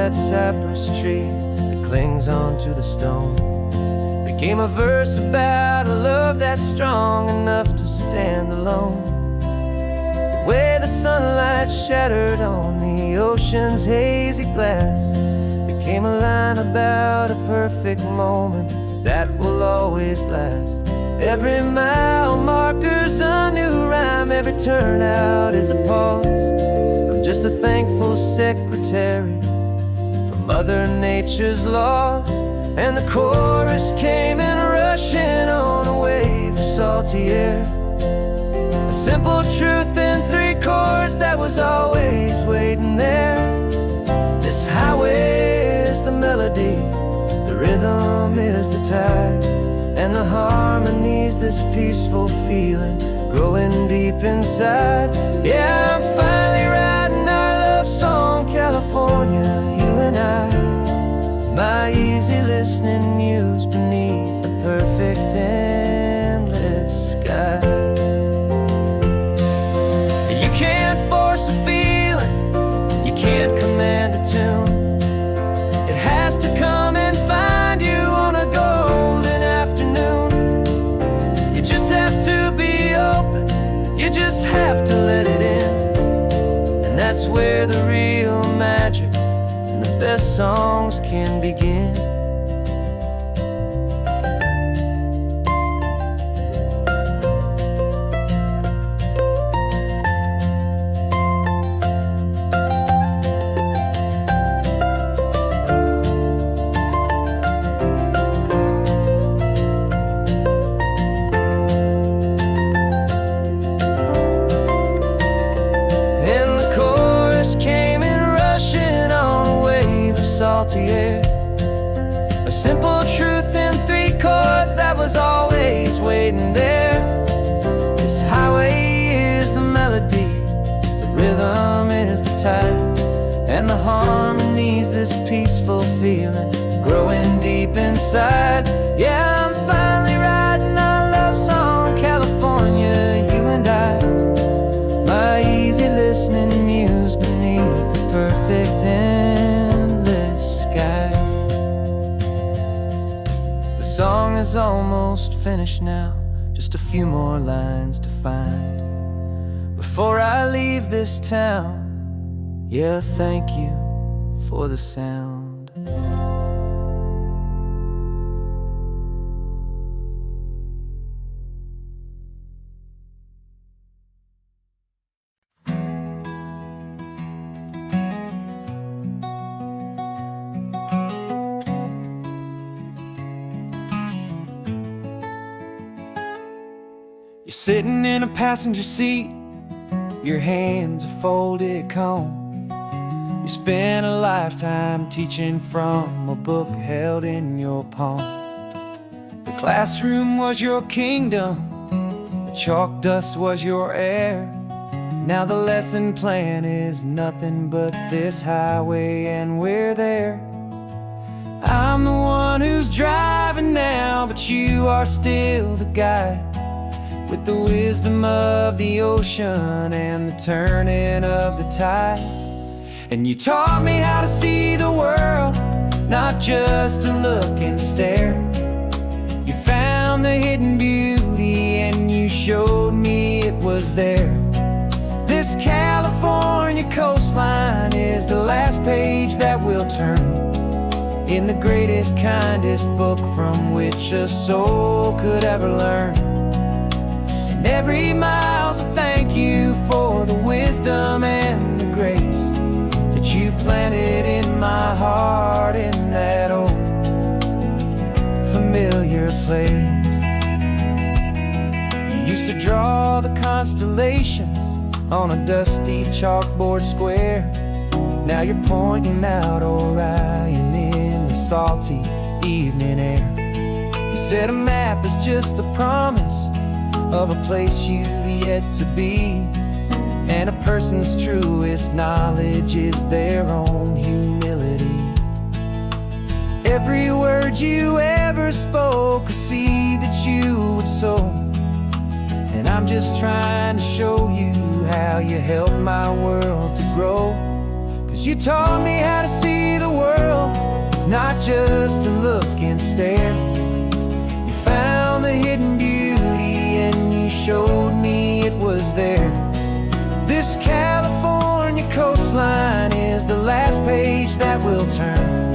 Speaker 3: that cypress tree that clings onto the stone became a verse about a love that's strong enough to stand alone. The way the sunlight shattered on the ocean's hazy glass became a line about a perfect moment that will always last. Every mile marker's a new rhyme, every turnout is a pause. I'm just a thankful secretary for Mother Nature's laws. And the chorus came in rushing on a wave of salty air, a simple truth in 3 chords that was always waiting there. This highway is the melody, the rhythm is the tide, and the harmony's this peaceful feeling growing deep inside. Yeah, I'm finally writing our love song, California, you and I. My easy listening muse beneath the perfect endless sky. You can't force a feeling, you can't command a tune. It has to come and find you on a golden afternoon. You just have to be open, you just have to let it in. And that's where the real magic, the best songs can begin. And the chorus came in rushing on a wave of salty air, a simple truth in 3 chords that was always waiting there. This highway is the melody, the rhythm is the tide, and the harmony's this peaceful feeling growing deep inside. Yeah, I'm finally writing our love song, California, you and I. My easy listening muse beneath the perfect endless sky. The song is almost finished now, just a few more lines to find before I leave this town. Yeah, thank you for the sound. You're sitting in a passenger seat, your hands are folded calm. You spent a lifetime teaching from a book held in your palm. The classroom was your kingdom, the chalk dust was your air. Now the lesson plan is nothing but this highway, and we're there. I'm the one who's driving now, but you are still the guide, with the wisdom of the ocean and the turning of the tide. And you taught me how to see the world, not just to look and stare. You found the hidden beauty and you showed me it was there. This California coastline is the last page that we'll turn in the greatest, kindest book from which a soul could ever learn. And every mile's a thank you for the wisdom and the grace that you planted in my heart in that old familiar place. You used to draw the constellations on a dusty chalkboard square. Now you're pointing out Orion in the salty evening air. You said a map is just a promise of a place you've yet to be, and a person's truest knowledge is their own humility. Every word you ever spoke, a seed that you would sow, and I'm just trying to show you how you helped my world to grow. 'Cause You taught me how to see the world, not just to look and stare. You found the hidden beauty and you showed me it was there. This California coastline is the last page that we'll turn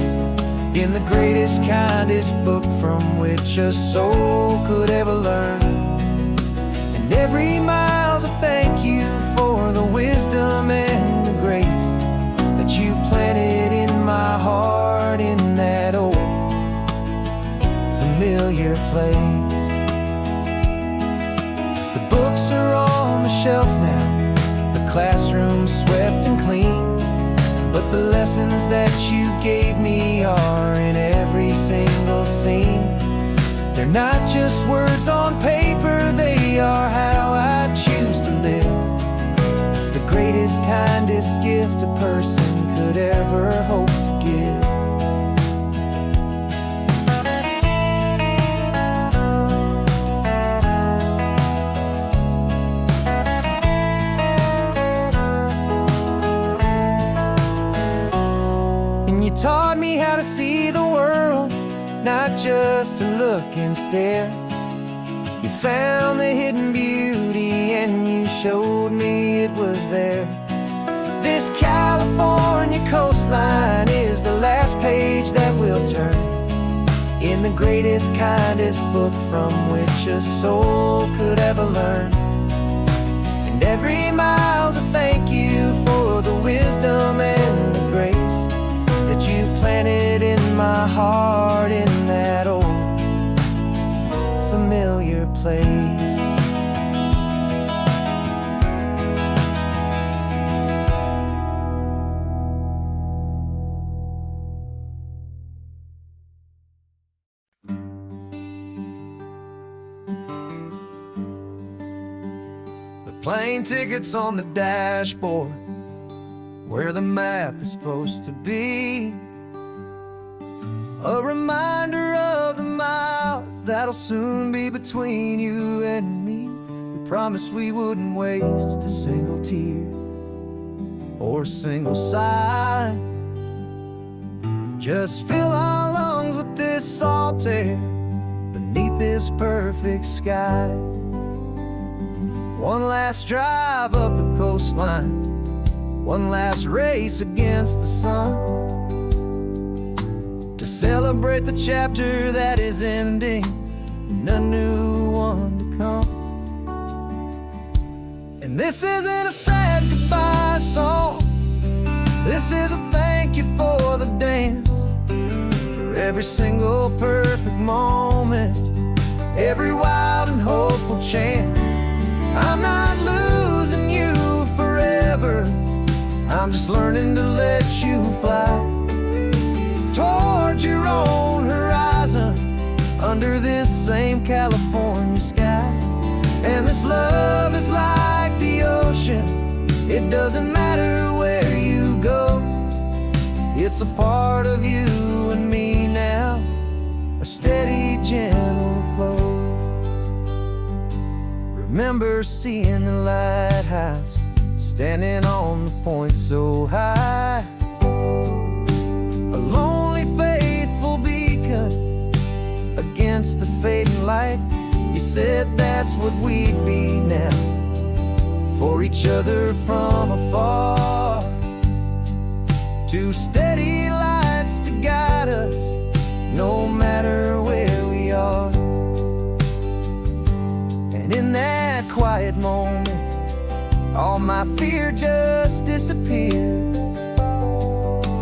Speaker 3: in the greatest, kindest book from which a soul could ever learn. And every mile's a thank you for the wisdom and the grace that you planted in my heart in that old familiar place. The books are on the shelf now, the classroom swept and clean, but the lessons that you gave me are in every single scene. They're not just words on paper, they are how I choose to live. The greatest, kindest gift a person could ever hope to give. And you taught me how to see the world, not just to look and stare. You found the hidden beauty and you showed me it was there. This California coastline is the last page that we'll turn in the greatest, kindest book from which a soul could ever learn. And every mile's a thank you for the wisdom and the grace that you planted in my heart in that old familiar place. The plane tickets on the dashboard, where the map is supposed to be. A reminder of the miles that'll soon be between you and me. We promised we wouldn't waste a single tear or a single sigh. Just fill our lungs with this salt air beneath this perfect sky. One last drive up the coastline, one last race against the sun, to celebrate the chapter that is ending and a new one to come. And this isn't a sad goodbye song, this is a thank you for the dance, for every single perfect moment, every wild and hopeful chance. I'm not losing you forever, I'm just learning to let you fly toward your own horizon, under this same California sky. And this love is like the ocean, it doesn't matter where you go, it's a part of you and me now, a steady, gentle flow. Remember seeing the lighthouse, standing on the point so high, a lonely, faithful beacon against the fading light. You said that's what we'd be now, for each other from afar. Two steady lights to guide us, no matter where we are. And in that quiet moment, all my fear just disappeared,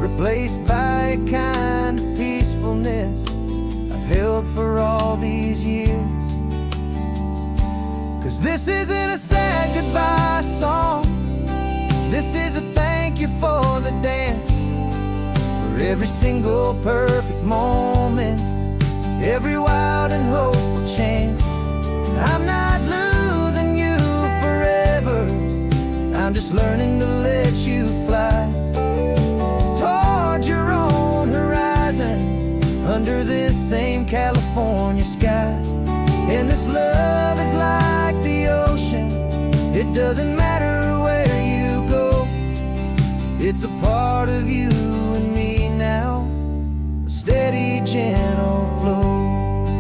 Speaker 3: replaced by a kind of peacefulness I've held for all these years. 'Cause this isn't a sad goodbye song, this is a thank you for the dance, for every single perfect moment, every wild and hopeful chance. I'm not losing you forever, I'm just learning to let you fly toward your own horizon, under this same California sky. And this love is like the ocean, it doesn't matter where you go, It's a part of you and me now, a steady, gentle flow.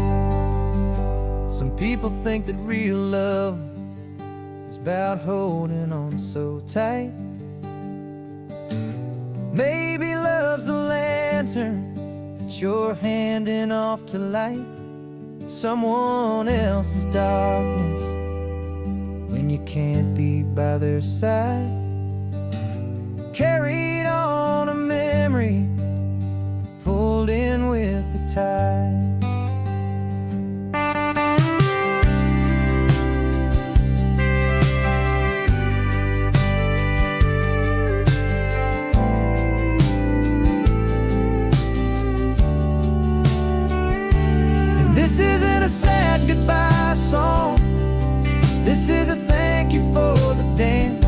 Speaker 3: Some people think that real love is about holding on so tight. Maybe love's a lantern that you're handing off to light someone else's darkness when you can't be by their side. Carried on a memory, pulled in with the tide. This isn't a sad goodbye song. This is a thank you for the dance,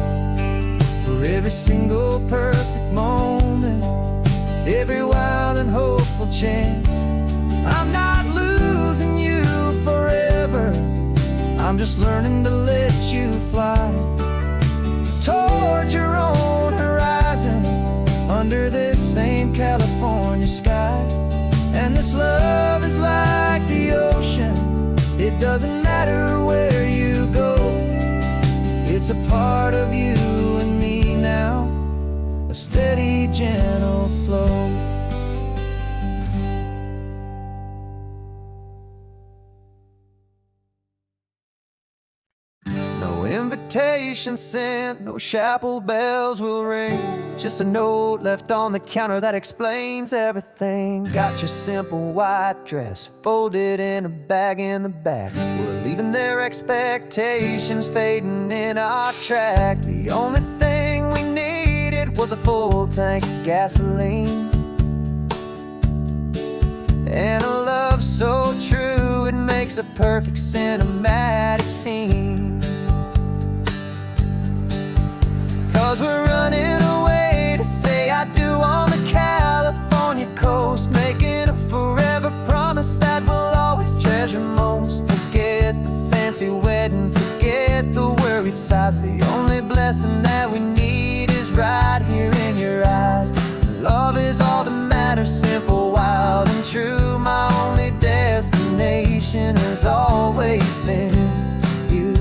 Speaker 3: for every single perfect moment, every wild and hopeful chance. I'm not losing you forever, I'm just learning to let you fly toward your own horizon, under this same California sky. And this love is like the ocean, it doesn't matter where you go. It's a part of you and me now, a steady, gentle flow. No invitation sent, no chapel bells will ring, just a note left on the counter that explains everything. Got your simple white dress folded in a bag in the back. We're leaving their expectations fading in our track. The only thing we needed was a full tank of gasoline, and a love so true it makes a perfect cinematic scene. 'Cause we're running away to say I do on the California coast, making a forever promise that we'll always treasure most. Forget the fancy wedding, forget the worried sighs. The only blessing that we need is right here in your eyes. Love is all that matters, simple, wild and true. My only destination has always been you.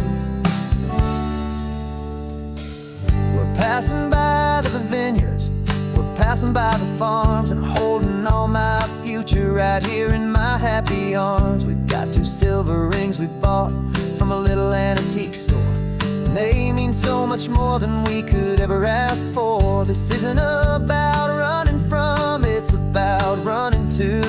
Speaker 3: We're passing by the vineyards, we're passing by the farms, and holding all my future right here in my happy arms. We've got 2 silver rings we bought from a little antique store, and they mean so much more than we could ever ask for. This isn't about running from, it's about running to.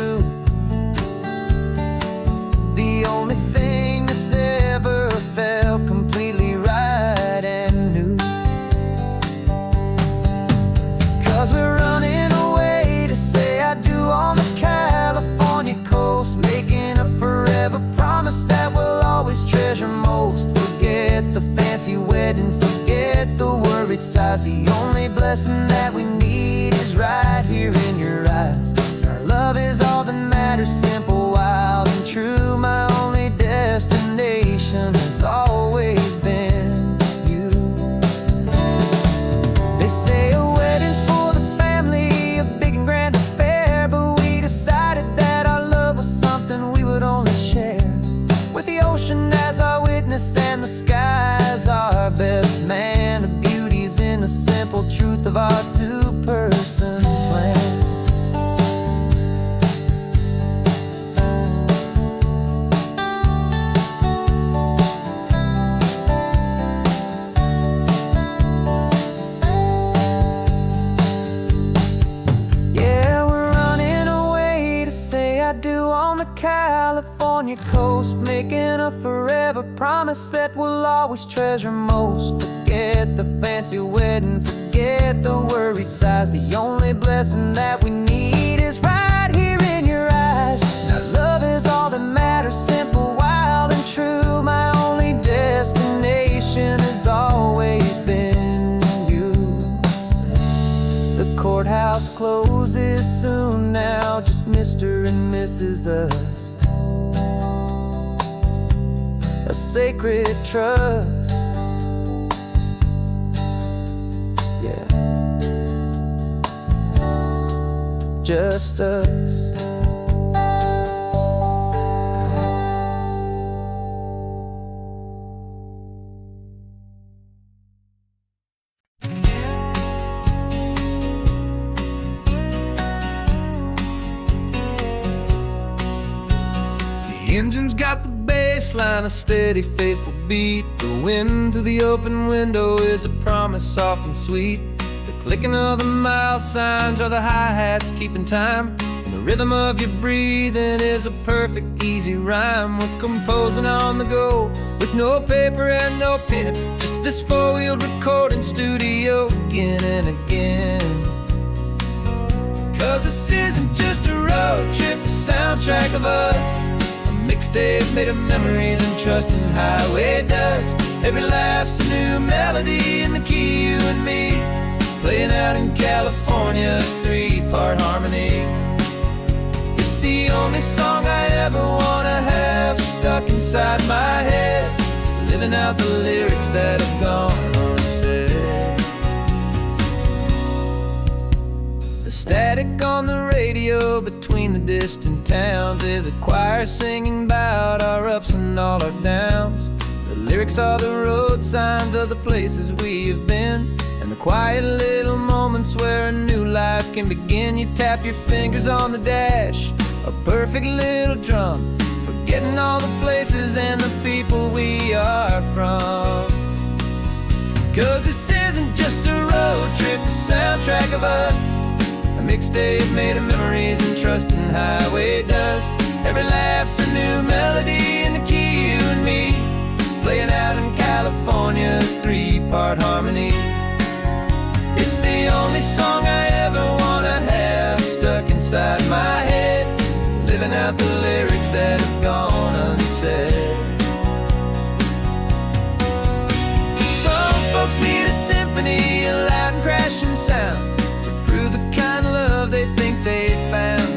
Speaker 3: The only thing that's ever felt completely right and new. 'Cause we're running away to say I do on the California coast, making a forever promise that we'll always treasure most. Forget the fancy wedding, forget the worried sighs. The only blessing that we need is right here in your eyes. Our love is all that matters, simple, wild and true. My only destination has always been you. They say a wedding's for the family, a big and grand affair, but we decided that our love was something we would only share with the ocean as our witness and the sky as our best man. The beauty's in the simple truth of our 2-person plan. Yeah, we're running away to say I do on the California coast, making a forever promise that we'll always treasure most. Forget the fancy wedding, forget the worried sighs. The only blessing that we need is right here in your eyes. Now love is all that matters, simple, wild and true. My only destination has always been you. The courthouse closes soon now, just Mr. and Mrs. Us, a sacred trust. Yeah. just us.
Speaker 4: The engine's got the bass line, a steady, faithful beat. The wind through the open window is a promise soft and sweet. The clicking of the mile signs are the hi-hats keeping time. And the rhythm of your breathing is a perfect, easy rhyme. We're composing on the go with no paper and no pen, just this four-wheeled recording studio again and again. 'Cause this isn't just a road trip, the soundtrack of us. Mixtape made of memories and trust in highway dust. Every laugh's a new melody in the key, you and me, playing out in California's three-part harmony. It's the only song I ever wanna have stuck inside my head, living out the lyrics that have gone unsaid. The static on the radio between the distant towns is a choir singing about our ups and all our downs. The lyrics are the road signs of the places we have been, and the quiet little moments where a new life can begin. You tap your fingers on the dash, a perfect little drum, forgetting all the places and the people we are from. 'Cause this isn't just a road trip, the soundtrack of us. A mixtape made of memories and trust in highway dust. Every laugh's a new melody in the key, you and me, playing out in California's three-part harmony. It's the only song I ever wanna have stuck inside my head, living out the lyrics that have gone unsaid. Some folks need a symphony, a loud and crashing sound, to prove the kind of love they think they found.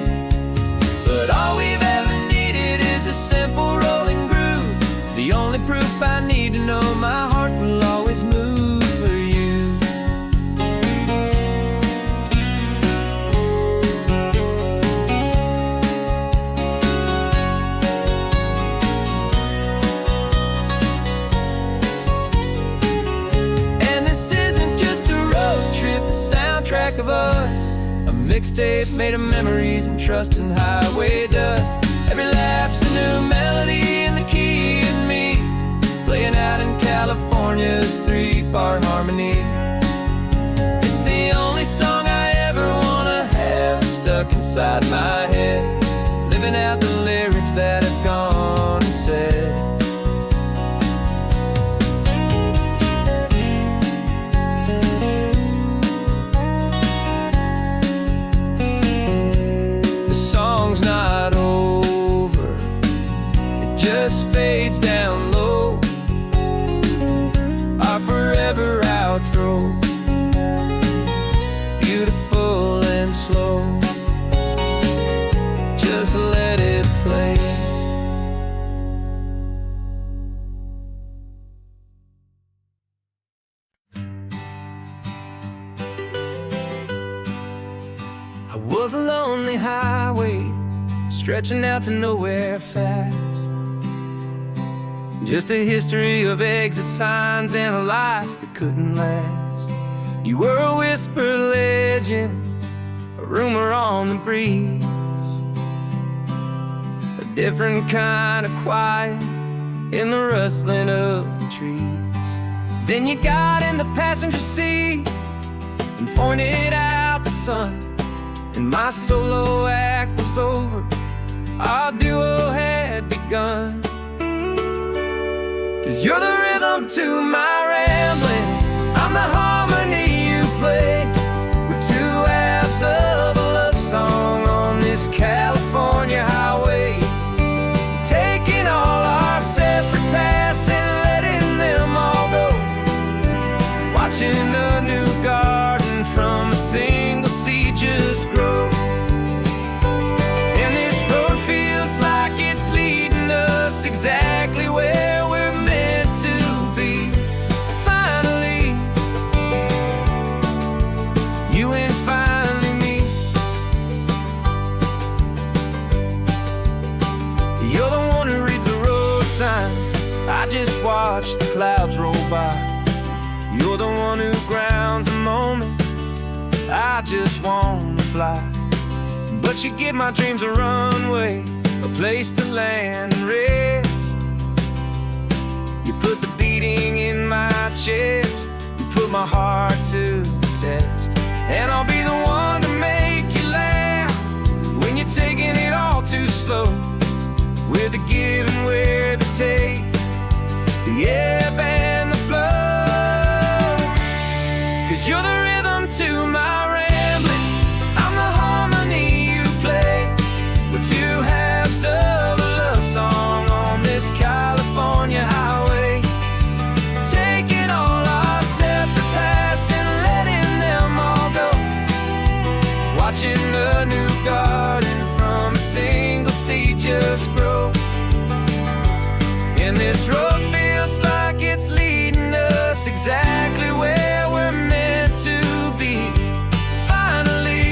Speaker 4: But all we've ever needed is a simple rolling groove, the only proof I need to know my heart will always move for you. And this isn't just a road trip, the soundtrack of us. A mixtape made of memories and trust in highway dust. Every laugh's a new melody in the key, and me, playing out in California's three-part harmony. It's the only song I ever wanna have stuck inside my head, living out the lyrics that have gone unsaid. The song's not over, it just fades down low, our forever outro, beautiful and slow. Just let it play. I was a lonely highway, stretching out to nowhere fast. Just a history of exit signs and a life that couldn't last. You were a whisper legend, a rumor on the breeze, a different kind of quiet in the rustling of the trees. Then you got in the passenger seat and pointed out the sun, and my solo act was over, our duo had begun. 'Cause you're the rhythm to my rambling, I'm the harmony you play. We're two halves of a love song on this California highway, taking all our separate paths and letting them all go, watching a new garden from a single seed just grow. And this road feels like it's leading us exactly where we're meant to be. Finally, you and finally me,
Speaker 3: watch the clouds roll by. You're the one who grounds a moment. I just wanna fly. But you give my dreams a runway, a place to land and rest. You put the beating in my chest, you put my heart to the test. And I'll be the one to make you laugh when you're taking it all too slow. We're the give and we're the take, the ebb and the flow. 'Cause you're the rhythm to my rambling, I'm the harmony you play. We're two halves of a love song on this California highway, taking all our separate paths and letting them all go. Watching a new garden from a single seed just grow. And this road feels like it's leading us exactly where we're meant to be. Finally,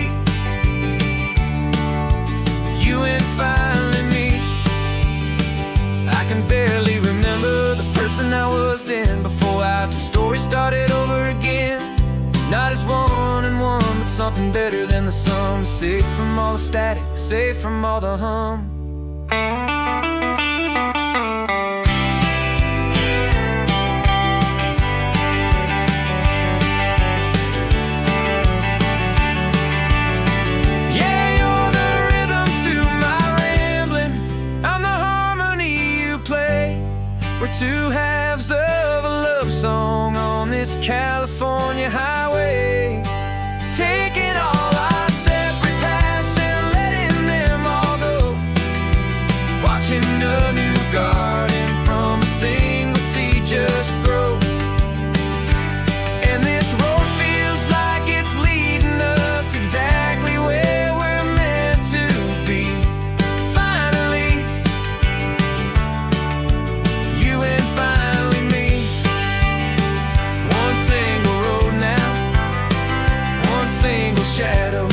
Speaker 3: you and finally me. I can barely remember the person I was then, before our two stories started over again. Not as one and one, but something better than the sum. Safe from all the static, safe from all the hum. Yeah, you're the rhythm to my rambling, I'm the harmony you play. We're two halves of a love song on this California highway, taking all our separate paths and letting them all go. Watching a new garden from a single seed just grow. And this road feels like it's leading us exactly where we're meant to be. Finally, you and finally me. One single road now, one single shadow.